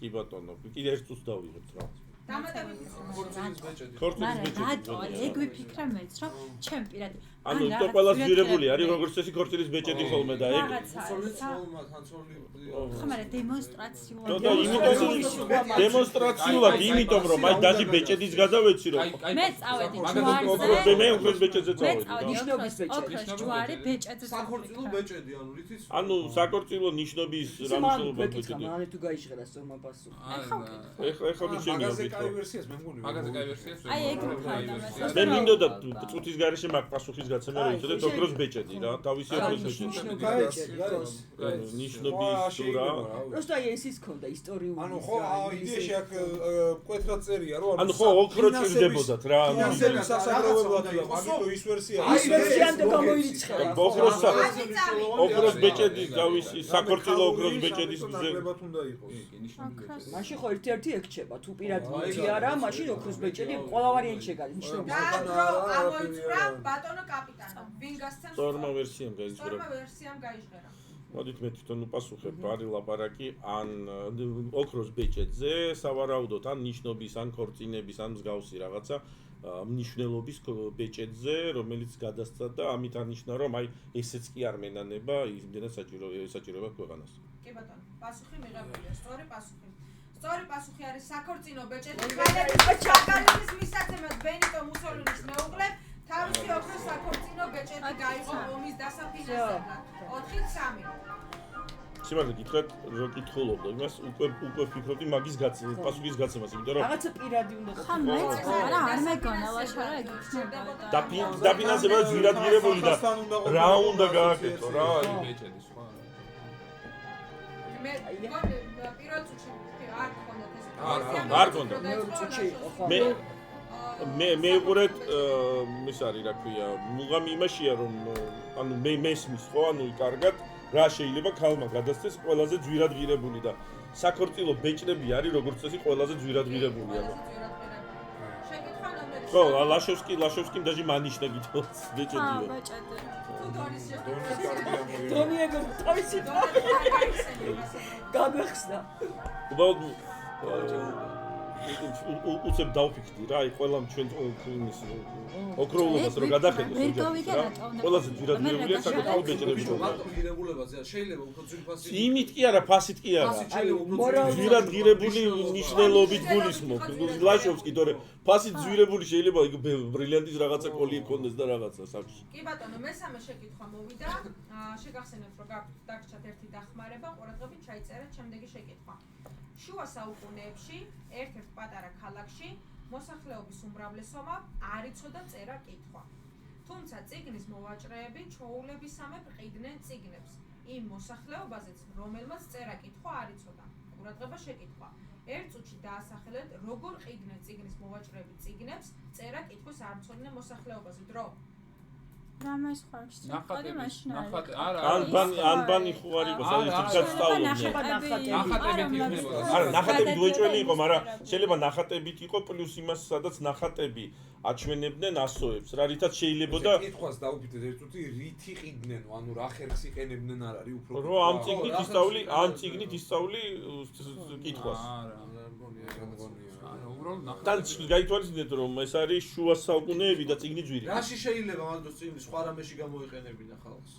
კი ბატონო, კიდე ერთ წუთს დავიღებთ რა. დამატებით ხორცილის ბეჭედი. ხორცილის ბეჭედი. რატო? ეგ ვიფიქრე მეც, რომ ჩემ პირად ანუ თო ყველა ძვირებული არის, როგორც წესი ხორცილის ბეჭედი ხოლმე და ეგ. სოლის ცოლმა თანცოლი. ხო, მაგრამ დემონსტრაციულად. და იმიტომ დემონსტრაციულად, იმიტომ რომ აი დაჟე ბეჭედის გადავეცი რომ. მე წავედი მაგრამ ჯვარზე. მე უფრო ბეჭედზე წავედი. ნიშნობის ბეჭედი. ოქროს ჯვარი ბეჭედზე. სახორციელო ბეჭედი, ანუ რითიც ანუ საკორწილო ნიშნობის რამსულობა ბეჭედი. მანე თუ გაიჟღერა სწორმა პასუხი. ეხლა მიშენია ვიტყვი. კაი ვერსიას მე მგონი. მაგაზე კაი ვერსიას. აი ეგ მქონდა მე მინდოდა წუთის გარეშე მაგ პასუხის გაცემა რომ იცოდეთ ოქროს ბეჭედი რა თავისი ოქროს ბეჭედი ნიშნობის რა просто აი ეს ის ქონდა ისტორიული ანუ ხო იდეაში აქ მკვეთრად წერია რომ ანუ ხო ოქრო ჭირდებოდათ რა ფინანსების სასაგრობებლად და მაგიტო ის ვერსია ის ვერსიამდე გამოირიცხა ოქროს ბეჭედი თავისი საქორწილო ოქროს ბეჭედის გზაზე უნდა იყოს მაშინ ხო ერთ-ერთი ეკჩება თუ პირად მითი არა მაშინ ოქროს ბეჭედი ყველა ვარიანტი შეგადის ნიშნობის ამოიწვრა ბატონო კაპიტანო ვინ გასცემს სტორმა ვერსიამ გაიჟღერა სტორმა ვერსიამ გაიჟღერა მოდით მე თვითონ უპასუხებ ბარი ლაპარაკი ან ოქროს ბეჭედზე სავარაუდოდ ან ნიშნობის ან ქორწინების ან მსგავსი რაღაცა მნიშვნელობის ბეჭედზე რომელიც გადასცა და ამით ანიშნა რომ აი ესეც კი არ მენანება იმდენად საჭიროება ქვეყანას კი ბატონო პასუხი მიღებულია სწორი პასუხი არის საქორწინო ბეჭედი ხალხის ჩაგალის მისაცემად ბენიტო მუსოლინის მეუღლე თავისი ოქროს საქორწინო ბეჭედი გაიღო ომის დასაფინანსებლად 4-3 სიმართლე გითხრათ რო კითხულობდა იმას უკვე ვფიქრობდი მაგის პასუხის გაცემას იმიტომ რომ რაღაცა პირადი უნდა ხა მეც არა არ მეგონა ლაშარა ეგ დაფინანსება ძვირადღირებული და რა უნდა გააკეთო რა ბეჭედი სხვა მე პირველ წუთში არ გქონდა ეს არ გქონდა მე მე უყურეთ ის არის რა ქვია მუღამი იმაშია რომ ანუ მე მესმის ხო ანუ კარგად რა შეიძლება ქალმა გადასცეს ყველაზე ძვირადღირებული და საქორწილო ბეჭდები არის როგორც წესი ყველაზე ძვირადღირებული ანუ შეკითხვა ნომერი ხო ლაშოვსკიმ დაჟე მანიშნა გითხოვს ბეჭედიო ბეჭედი თუ დონის დონიეგო თავისი გამეხსნა უბრალოდ უცებ დავფიქრდი რა აი ყველამ ჩვენ იმის ოქროულობას რო გადახედოს ყველაზე ძვირადღირებულია საკუთარი ბეჭდები ღირებულებაზე შეიძლება უფრო ძვირფასი იმით კი არა ფასით კი არა ძვირადღირებული ნიშნულობით გულისხმობ ლაშოვსკი თორე ფასით ძვირებული შეიძლება ბრილიანტის რაღაცა კოლი იქონდეს და რაღაცა სახში კი ბატონო მესამე შეკითხვა მოვიდა შეგახსენებთ რომ დაგჭათ ერთი დახმარება ყურადღებით ჩაიწერეთ შემდეგი შეკითხვა შუა საუკუნეებში ერთ-ერთ პატარა ქალაქში მოსახლეობის უმრავლესობა არ იცოდა წერა კითხვა. თუმცა წიგნის მოვაჭრეები ჩვეულებისამე ყიდნენ წიგნებს იმ მოსახლეობაზეც, რომელმაც წერა კითხვა არ იცოდა. ყურადღება შეკითხვა. ერთ წუთში დაასახელეთ, როგორ ყიდნენ წიგნის მოვაჭრეები წიგნებს წერა კითხვის არ მცოდნე მოსახლეობაზე. დრო. რამე სხვა შეგყოდი მაშინ ანბანი ხო არ იყოს აი თვითონ სწავლობდნენ არა ნახატები დუეჭველი იყო მაგრამ შეიძლება ნახატებით იყო პლუს იმას სადაც ნახატები აჩვენებდნენ ასოებს რა რითაც შეიძლებოდა კითხვას დაუფიქრეთ ერთ წუთი რითი ყიდნენ ანუ რა ხერხს იყენებდნენ არ არის უფრო რო ამ წიგნით ისწავლი კითხვას თან გაითვალისწინეთ რომ ეს არის შუა საუკუნეები და წიგნი ძვირი. რაში შეიძლება მაგდროს წიგნი სხვა რამეში გამოიყენებინა ხალხს?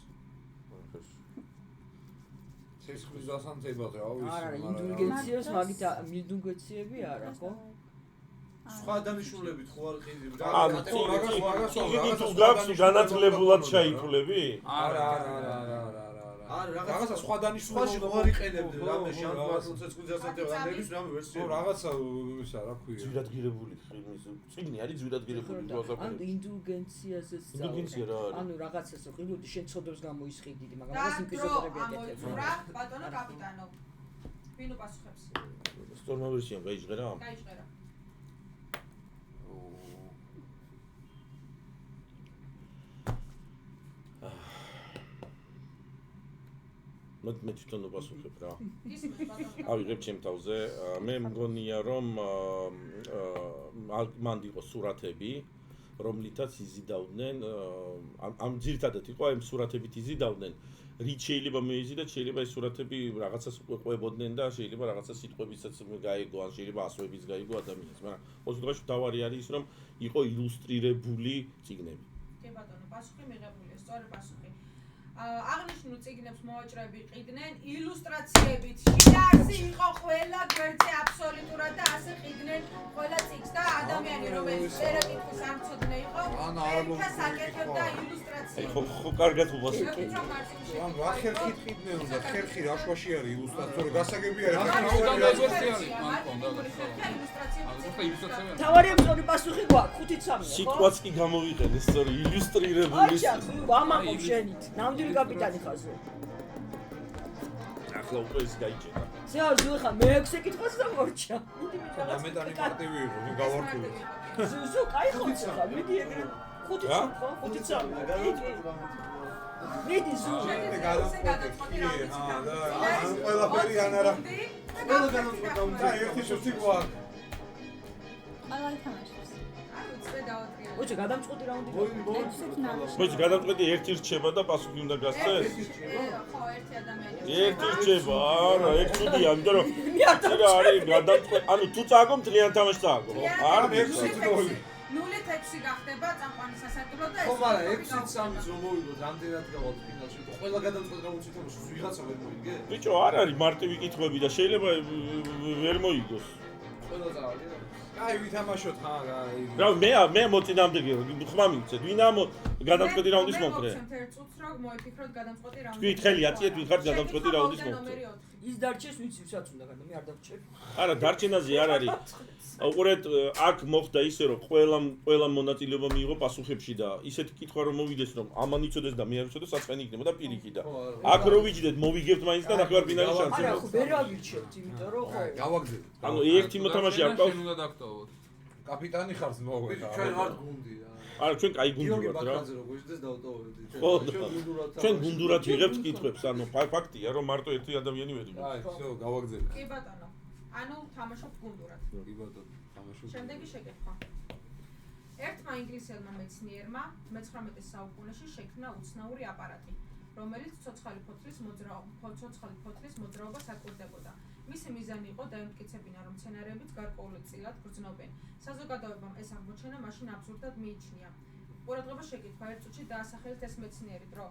სისხლის დასამცებად რა ვიცი. არა, ინდულგენციას მაგით ინდულგენციები არა, ხო? სხვა დანიშნულებით ხო არ ყიდი? წიგნი თუ გაქვს განათლებულად ჩაითვლები? არა. არა, რაღაცა სხვა დანიშნულება სხვა არ იყენებდნენ რამეში ან მართლოცეცხლისასათე რამების რამე ვერსია. რაღაცა ისა რა ქვია. ძვირადღირებული წიგნი არის ძვირადღირებული ანუ ინდულგენციაზე ინდულგენცია რა არის? ანუ რაღაცას ყიდოდი შენ ცოდებს გამოისყიდიდი, მაგრამ ეს იმპიზოდები აკეთებ. ბატონო კაპიტანო. ვინ უპასუხებს? სტორმა ვერსიამ გაიჟღერა? გაიჟღერა. მე თვითონ უპასუხებ რა. ავიღებ ჩემ თავზე. მე მგონია რომ მანდ იყო სურათები, რომლითაც იზიდავდნენ ამ ძირთადად იყო ამ სურათებით იზიდავდნენ. რით შეიძლება მეიზიდათ, შეიძლება ეს სურათები რაღაცას ყვებოდნენ და შეიძლება რაღაცა სიტყვებისაც გაიგო, ან შეიძლება ასოებიც გაიგო ადამიანს, მაგრამ ყოველ შემთხვევაში თავარი არის ის რომ იყო ილუსტრირებული წიგნები. კი ბატონო, პასუხი მიღებულია, სწორი პასუხი. აღნიშნულ წიგნებს მოვაჭრეები ყიდნენ ილუსტრაციებით. შინაარსი იყო ყველა გვერდზე აბსოლუტურად და ასე ყიდნენ ყველა წიგნს და ადამიანი რომელიც წერაკითხვის არ მცოდნე იყო ერთას აკეთებდა ილუსტრაციას ხო კარგად უვასო ან რა ხერხით ყიდნენ უნდა ხერხი რა შვაში არის ილუსტრატორი გასაგებია თავარია სწორი პასუხი გვაქვს 5-3 სიტყვაც კი გამოვიყენე სწორი ილუსტრირებული ამაყობ შენით ნამდვილი კაპიტანი ხაზო ახლა უკვე ის გაიჭირა ზეა ხა მე-6 კითხვას დამორჩა დამეტანი პარტივი იყო ნუ გავართულეთ ზუ კაი ხოცა ხა მიდი ეგრე 5-3 ხო 5-3 მიდი ზუ ყველაფერი ან არა ყველა განაცხადა უნდა ერთი შუთი გვაქვს ყველა ითამაშებს ოჩე გადამწყვეტი რაუნდი მოიცა გადამწყვეტი ერთი რჩება და პასუხი უნდა გასცეს ხო ერთი ადამიანი ერთი რჩება არა ერთ წუთია იმიტომ რომ რა არის გადამწყვეტი ანუ თუ წააგო მთლიან თამაშს წააგო არ ერთი 0-6 გახდება წამყვანი სასარგებლო და ხო მაგრამ 6-3 რომ მოვიგოთ რამდენად გავალთ ფინალში ყველა გადამწყვეტ რაუნდში თამაშს ვიღაცა ვერ მოიგე ბიჭო არ არის მარტივი კითხვები და შეიძლება ვერ მოიგოს ყველა წავალი აი ვითამაშოთ ხა რა მე მოწინააღმდეგე ხმა მივცეთ ვინა გადამწყვეტი რაუნდის მომხრე ერთ წუთს რომ მოიფიქროთ გადამწყვეტი რაუნდი თქვით ხელი აწიეთ ვიხარ გადამწყვეტი რაუნდის მომხრე ის დარჩეს ვიცი ვისაც უნდა გადამ მე არ დავჭერი არა დარჩენაზე არ არის უყურეთ აქ მოხდა ისე რომ ყველა მონაწილეობა მიიღო პასუხებში და ისეთი კითხვა რომ მოვიდეს რომ ამან იცოდეს და მე არ ვიცოდე საწყენი იქნებოდა პირიქი და აქ რო ვიჯდეთ მოვიგებთ მაინც და ნახევარფინალის შანსი არა ხო ვერ ავირჩევთ იმიტომ რომ ხო გავაგზავნეთ ანუ ერთი მოთამაშე არ ყავს უნდა დაგტოვოთ კაპიტანი ხარს მოგვეთა ჩვენ ვართ გუნდი არა ჩვენ კაი გუნდი ვართ რა ბაკაძე რო გვიждდეს დავტოვებდით ხო ჩვენ გუნდურად ვიღებთ კითხვებს ანუ ფაქტია რომ მარტო ერთი ადამიანი ვერ იღებს აი всё გავაგზავნეთ კი ბატონო ანუ თამაშობთ გუნდურად კი ბატონო თამაშობთ შემდეგი შეკითხვა ერთმა ინგლისელმა მეცნიერმა მე-19 საუკუნეში შექმნა უცნაური აპარატი რომელიც ცოცხალი ფოთლის მოძრაობას აკვირდებოდა მისი მიზანი იყო დაემტკიცებინა რომ მცენარეებიც გარკვეულწილად გრძნობენ საზოგადოებამ ეს აღმოჩენა მაშინ აბსურდად მიიჩნია ყურადღება შეკითხვა ერთ წუთში დაასახელეთ ეს მეცნიერი დრო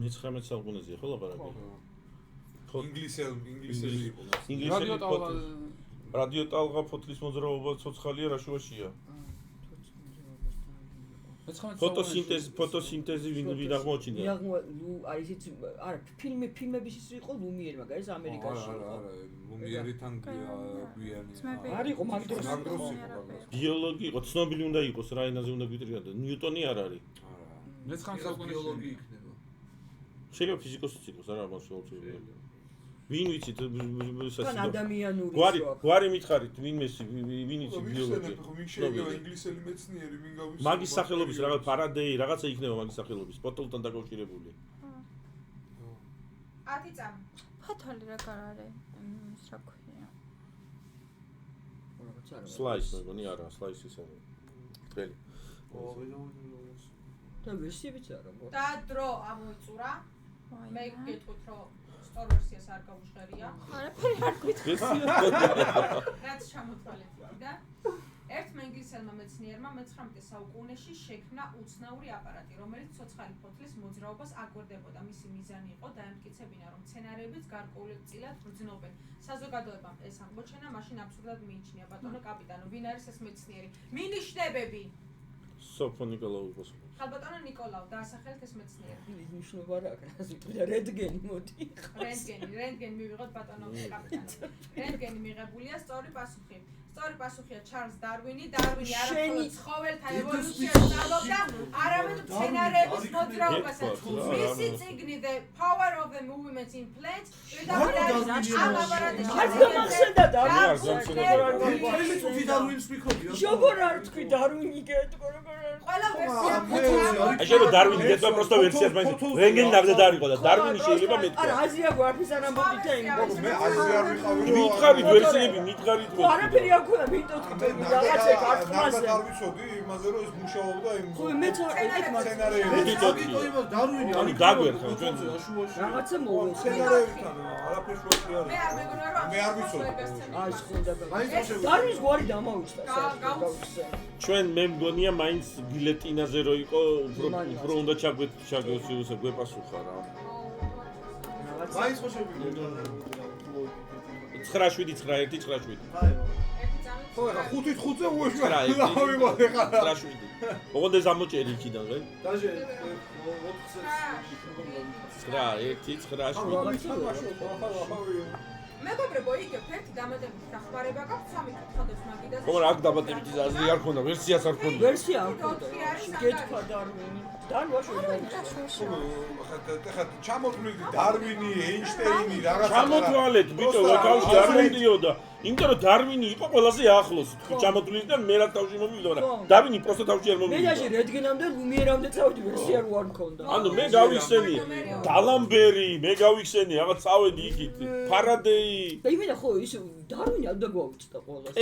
მე-19 საუკუნეზე ხო ლაპარაკი ინგლისელი იყო რადიოტალღა ფოთლის მოძრაობა ცოცხალია რა შუაშია ფოტოსინთეზი ვინ აღმოჩნდა აი ისიც არა ფილმების ის იყო ლუმიერი მაგრამ ეს ამერიკაში არა ლუმიერიდან გვიანი არ იყო მაგ დროს ბიოლოგი იყო ცნობილი უნდა იყოს რა ენაზე უნდა გვიტრია და ნიუტონი არ არის მე-19 საუკუნეში ბიოლოგი იქნება შეიძლება ფიზიკოსიც იყოს არა მასშტაბური ვინ ვიცით თან ადამიანური გვარი მითხარით ვინ იცი ბიოლოგი ინგლისელი მეცნიერი ვინ გავიცი მაგის სახელობის რაღაც ფარადეი რაღაცა იქნება მაგის სახელობის ბოტოლთან დაკავშირებული 10 წამი ფათალი რა არის ის რა ქვია სლაის მეგონი არა სლაის ის არის თქვენი და ვერსიებიც არა და დრო ამოიწურა მე გეტყვით რომ სწორ ვერსიას არ გავუჟღერია არაფერი არ გვითხრა რაც ჩამოთვალეთ და ერთმა ინგლისელმა მეცნიერმა მე-19 საუკუნეში შექმნა უცნაური აპარატი რომელიც ცოცხალი ფოთლის მოძრაობას აკვირდებოდა მისი მიზანი იყო დაემტკიცებინა რომ მცენარეებიც გარკვეულწილად გრძნობენ საზოგადოებამ ეს აღმოჩენა მაშინ აბსურდად მიიჩნია ბატონო კაპიტანო ვინ არის ეს მეცნიერი მინიშნებები სოფო ნიკოლაუ ხალბატონო ნიკოლაუ დაასახელეთ ეს მეცნიერი ნიშნობა რა გასიტყვია რენტგენი მოდი რენტგენი მივიღოთ ბატონო კაპიტანო რენტგენი მიღებულია სწორი პასუხი სწორი პასუხია ჩარლზ დარვინი არამხოლოდ ცხოველთა ევოლუციას სწავლობდა არამედ მცენარეების მოძრაობასაც მისი წიგნი The Power of the Movement in Plants შეიძლება დარვინი გეტყვა просто ვერსიას მაინც რენტგენი ნაგდად არ იყო და დარვინი შეიძლება მეთქვა არა აზია გვარფის არ ამბობდით აი მე აზია არ ვიყავი მითხარით ვერსიები მითხარით არაფერი არ ქონა ვინტო თქვი რაღაცა კარტმაზე არ ვიცოდი იმაზე რომ ის მუშაობდა იმ ხო მეც არ დარვინი ანუ დაგვერხა ჩვენ რაღაცა მოვა სცენარეებთან არაფერს ვაჭრი არ მე არ მეგონა რომ მე არ ვიცოდი აი ხონდა დარვინის გვარი დამაუჩდა ჩვენ მე მგონია მაინც ბილეტინაზე რო იყო უფრო უნდა ჩაგვეცილოს გვეპასუხა რა მაინც ხო შევიდე 9-7-9-1-9-7 ერთი წამი ხო, ეხლა 5-5-ზე უეშვა. რა, დავიბალე ხა. 9-7. ოღონდ ზამოჭერი იქიდან, ვე? დაჟე 9-9-7. მეგობრებო, იგებ ერთი დამატებითი დახმარება გაქვთ 3 კითხავდეს მაგიდაზე. ხო, რა აქ დამატებითი აზრი არ ქონდა, ვერსიაც არ ქონდა. ვერსია არ ქონდა. გეთქვა დარვინი. ხა ჩამოთვლით დარვინი, ეინშტეინი, რაღაცა. ჩამოთვალეთ, ბიჭო, თავში არ მომდიოდა. იმიტომ რომ დარვინი იყო ყველაზე ახლოს. ჩამოთვლით და მე რა თავში მომივიდა, მაგრამ დარვინი პროსტო თავში არ მე მომივიდა. დაჟე რენტგენამდე ლუმიერამდე წავედი ვერსია რო არ მქონდა. ანუ მე გავიხსენი დალამბერი, მე გავიხსენი, რაღაც წავედი იქით. ფარადეი. და იმენა ხო ის დარვინი არ დაგვაუჩნდა ყველას.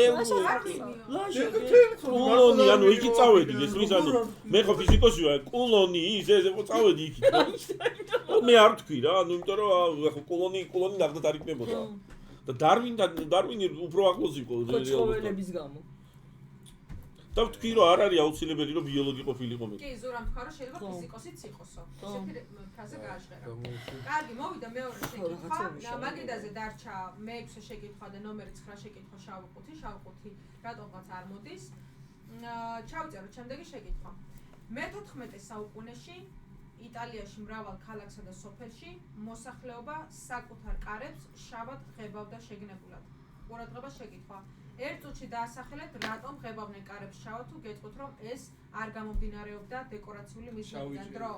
ლაჟე კულონი, ანუ იქით წავედი, ესმის ანუ მე ხო ფიზიკოსი ვარ, კულონი, ეს ხო წავედი იქით. მე არ თქვი რა, ანუ იმიტომ რომ ხო კულონი ნახდათ არ იქნებოდა. და დარვინი უფრო ახლოს იყო ცხოველების გამო. და ვთქვი რომ არ არის აუცილებელი რომ ბიოლოგი ყოფილიყო მე. კი, ზურამ თქვა რომ შეიძლება ფიზიკოსიც იყოსო. ესეთი ფრაზა გააჟღერა. კარგი, მოვიდა მეორე შეკითხვა. მაგიდაზე დარჩა მე-6 შეკითხვა და ნომერი 9 შეკითხვა შავი ყუთი, რატომღაც არ მოდის. ჩავწეროთ შემდეგი შეკითხვა. მე-14 საუკუნეში იტალიაში მრავალ ქალაქსა და სოფელში მოსახლეობა საკუთარ კარებს შავად ღებავდა შეგნებულად. ყურადღება შეკითხვა. ერთ წუთში დაასახელეთ, რატომ ღებავდნენ კარებს შავად თუ გეტყვით, რომ ეს არ გამომდინარეობდა დეკორაციული მიზნებიდან დრო.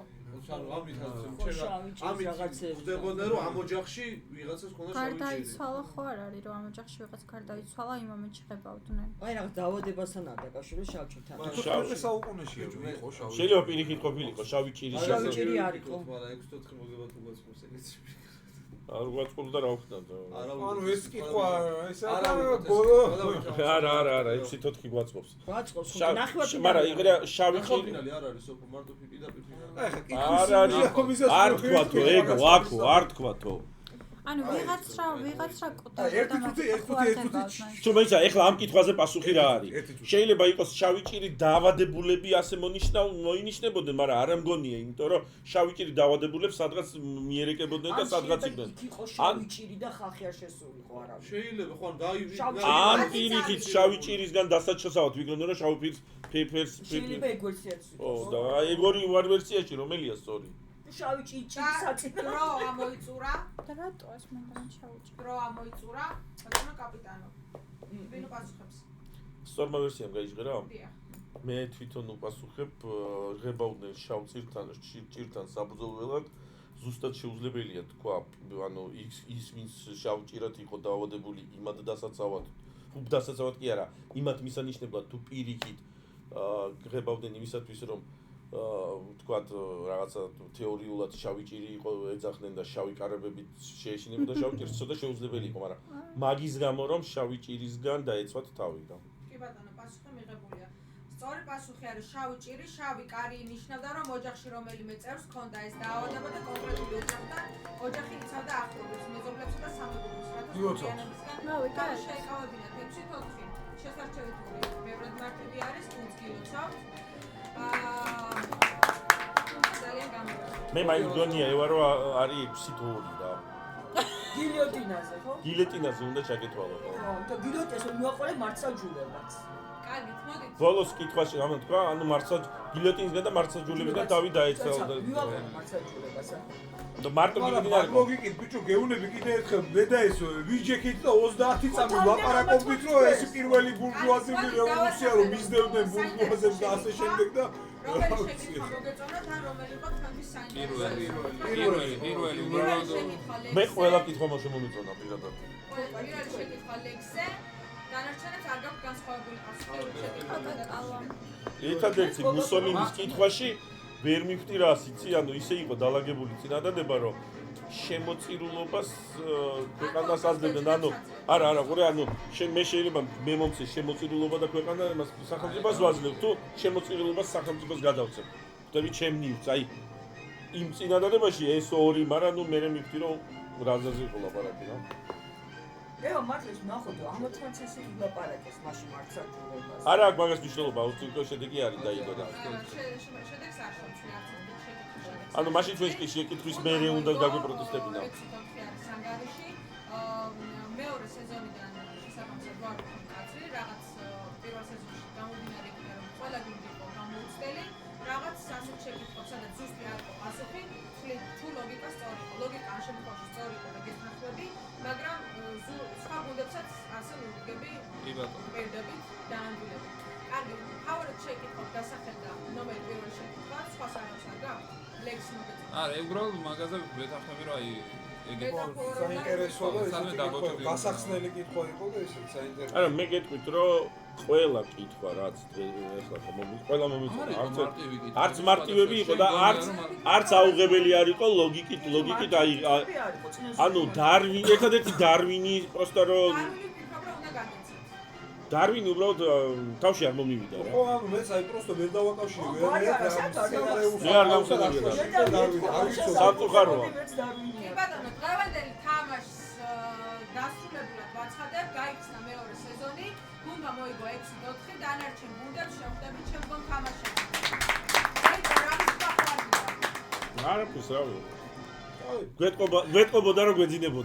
ხდებოდა რომ ამ ოჯახში ვიღაცას ქონდა შავი ჭირი. გარდაიცვალა ხო არ არის რომ ამ ოჯახში ვიღაც გარდაიცვალა იმ მომენტში ღებავდნენ. აი რაღაც დაავადებასთან არ დაკავშირებს შავჭირთან. შავი საუკუნეში იყო შავი. შეიძლება პირიქით ყოფილიყო შავი ჭირი შავი ჭირი არ იყო. მაგრამ 6-4 მოგებათ უგაცმოს ეგეც. არ გვაწყობდა რა ვხდოდა. ანუ ეს კითხვა ეს ბოლო. არა, 6-4 გვაწყობს. გვაწყობს ხო ნახევარ მაგრამ იღრა შავი ჭირი. ფინალი არ არის ოფო მარტო პირდაპირ ფინალი. არ თქვათო, ეგო, აქო, არ თქვათო. ანუ ვიღაც რა კოტა ერთი წუთი თუ მეცა ეხლა ამ კითხვაზე პასუხი რა არის? შეიძლება იყოს შავი ჭირი დაავადებულები ასე მოინიშნებოდნენ, მაგრამ არ მგონია, იმიტომ რომ შავი ჭირი დაავადებულებს სადღაც მიერეკებოდნენ და სადღაც იყვნენ. იყო შავი ჭირი და ხალხი არ შესულიყო არავინ. შეიძლება ხო დაივიდნენ. ან პირიქით შავი ჭირისგან დასაჩასავად ვიგონდნენ რომ შავი ფერს შეიძლება ეგ ვერსიაც ო და ეგორი ვარ ვერსიაში რომელია სწორი? შავი ჭირი საწითრო დრო ამოიწურა. და რატო ეს მანდ ჩაუჭი? დრო ამოიწურა. ბატონო კაპიტანო. ვინ უპასუხებს? სწორმა ვერსიამ გაიჟღერა? დიახ. მე თვითონ უპასუხებ ღებავდნენ შავ ჭირთან საბრძოლველად. ზუსტად შეუძლებელია თქვა, ანუ ის ვინც შავ ჭირად იყო დაავადებული იმად დასაცავად კი არა, იმად მისანიშნებლად თუ პირიქით ღებავდნენ იმისათვის რომ ვთქვათ რაღაცა თეორიულად შავი ჭირი იყო ეძახდნენ და შავი კარებებით შეეშინებოდა შავი ჭირს, ცოტა შეუძლებელი იყო, მაგრამ მაგის გამო რომ შავი ჭირისგან დაეცვათ თავი და კი ბატონო, პასუხი მიღებულია. სწორი პასუხი არის შავი ჭირი, შავი კარი ნიშნავდა რომ ოჯახში რომელიმე წევრს ჰქონდა ეს დაავადება და კონკრეტული ოჯახი იცავდა ახლობლებს, მეზობლებსა და სამეგობრებს, რათა შეიკავებინათ 6-4. შესარჩევი ბევრად მარტივი არის, თუნდაც გილოცავთ. ძალიან გამორჩა. მე მაინც გონია ევარო არის 6-2 რა. გილოტინაზე ხო? გილეტინაზე უნდა ჩაკეთვალო. ხო, და გილოტინაზე მიაყოლე მარცაჯულებაც. კარგით, მოდით. ბოლოს კითხვაში ამან თქვა, ანუ გილოტინისგან და მარცაჯულებისგან თავი დაეცვალა. მიაყოლე მარცაჯულებას. და მარტო გილოტინა არ ლოგიკით ბიჭო გეუნები კიდე ერთხელ მე და ეს ვიჯექით და 30 წამი ლაპარაკობდით რომ ეს პირველი ბურჟუაზიული რევოლუცია რომ მისდევდნენ ბურჟუაზებს და ასე შემდეგ და რომელი შეკითხვა მოგეწონათ ან რომელი იყო თქვენთვის საინტერესო? პირველი მე ყველა კითხვა შემომიწონა პირადად. პირველი შეკითხვა ლექსზე. დანარჩენებს არ გაქვთ განსხვავებული პასუხი შეკითხვაზე. ერთადერთი მუსოლინის კითხვაში ვერ მივხვდი რა იცი, ანუ ისე იყო დალაგებული წინადადება, რომ შემოწირულობას ქვეყანას აძლევდნენ, ანუ არა, ყურე, ანუ მე შეიძლება მე მომწე შემოწირულობა და ქვეყანა მას სახელმწიფოს ვაძლევ, თუ შემოწირულობას სახელმწიფოს გადავწევ. ხდები ჩემ ნივთს, აი იმ წინადადებაში ეს ორი, მაგრამ ნუ მე მივხვდი რომ რაზეზე იყო ლაპარაკი რა. ეხლა მართლაც ნახოთ, ამოწმაც ესე ილაპარაკეს მაშინ მარცაჯულებას. არა, აქ მაგას მნიშვნელობა უცილო შედეგი არის დაიგო და. შედეგს არ შევცვლი არც შეკითხვა. ანუ მაშინ ჩვენ შეკითხვის მერე უნდა გაგვიპროტესტებინა. სანგარიში მეორე სეზონიდან შესაბამისად ვარ კაცრი, რაღაც პირველ სეზონში გამომდინარე იქიდან რომ ყველა გუნდი იყო გამოუცდელი, რაღაც ასეთ შეკითხვებს, სადაც ზუსტი არ იყო პასუხი, თუ ლოგიკა სწორი იყო, ლოგიკა ამ შემთხვევაში სწორი იყო და გესნახები, მაგრამ სხვა გუნდებსაც ასე მიუდგები პირდებით დაანბილებით. კარგი, ფავორიტ შეკითხვას დასახელდა და ნომერი პირველი შეკითხვა, სხვა საერთოდ არ გაქვს. ლექს მოგეწონა. არა, უბრალოდ მაგაზე ვეთანხმები რომ აი ეგ საინტერესო და ესეთი გასახსნელი კითხვა იყო და ესეც საინტერესო. არა, მე გეტყვით რომ ყველა კითხვა რაც ახლა ყველა მომიწონა არც მარტივები იყო და არც აუღებელი არ იყო ლოგიკით აი ანუ ერთადერთი დარვინი პროსტა რომ დარვინი უბრალოდ თავში არ მომივიდა რა. ხო, ანუ მეც აი პროსტო ვერ დავაკავშირე ვერანაირად მე არ გამხდარია. სამწუხაროა. კი ბატონო, დღევანდელი თამაშს დასრულებულად ვაცხადებ, გაიხსნა მეორე სეზონი, გუნდმა მოიგო 6-4, დანარჩენ გუნდებს შეხვდებით შემდგომ თამაშებში. აი, რამის გაყვარდა. არაფერს რავი. გვეტყობოდა რომ გვეძინებოდა.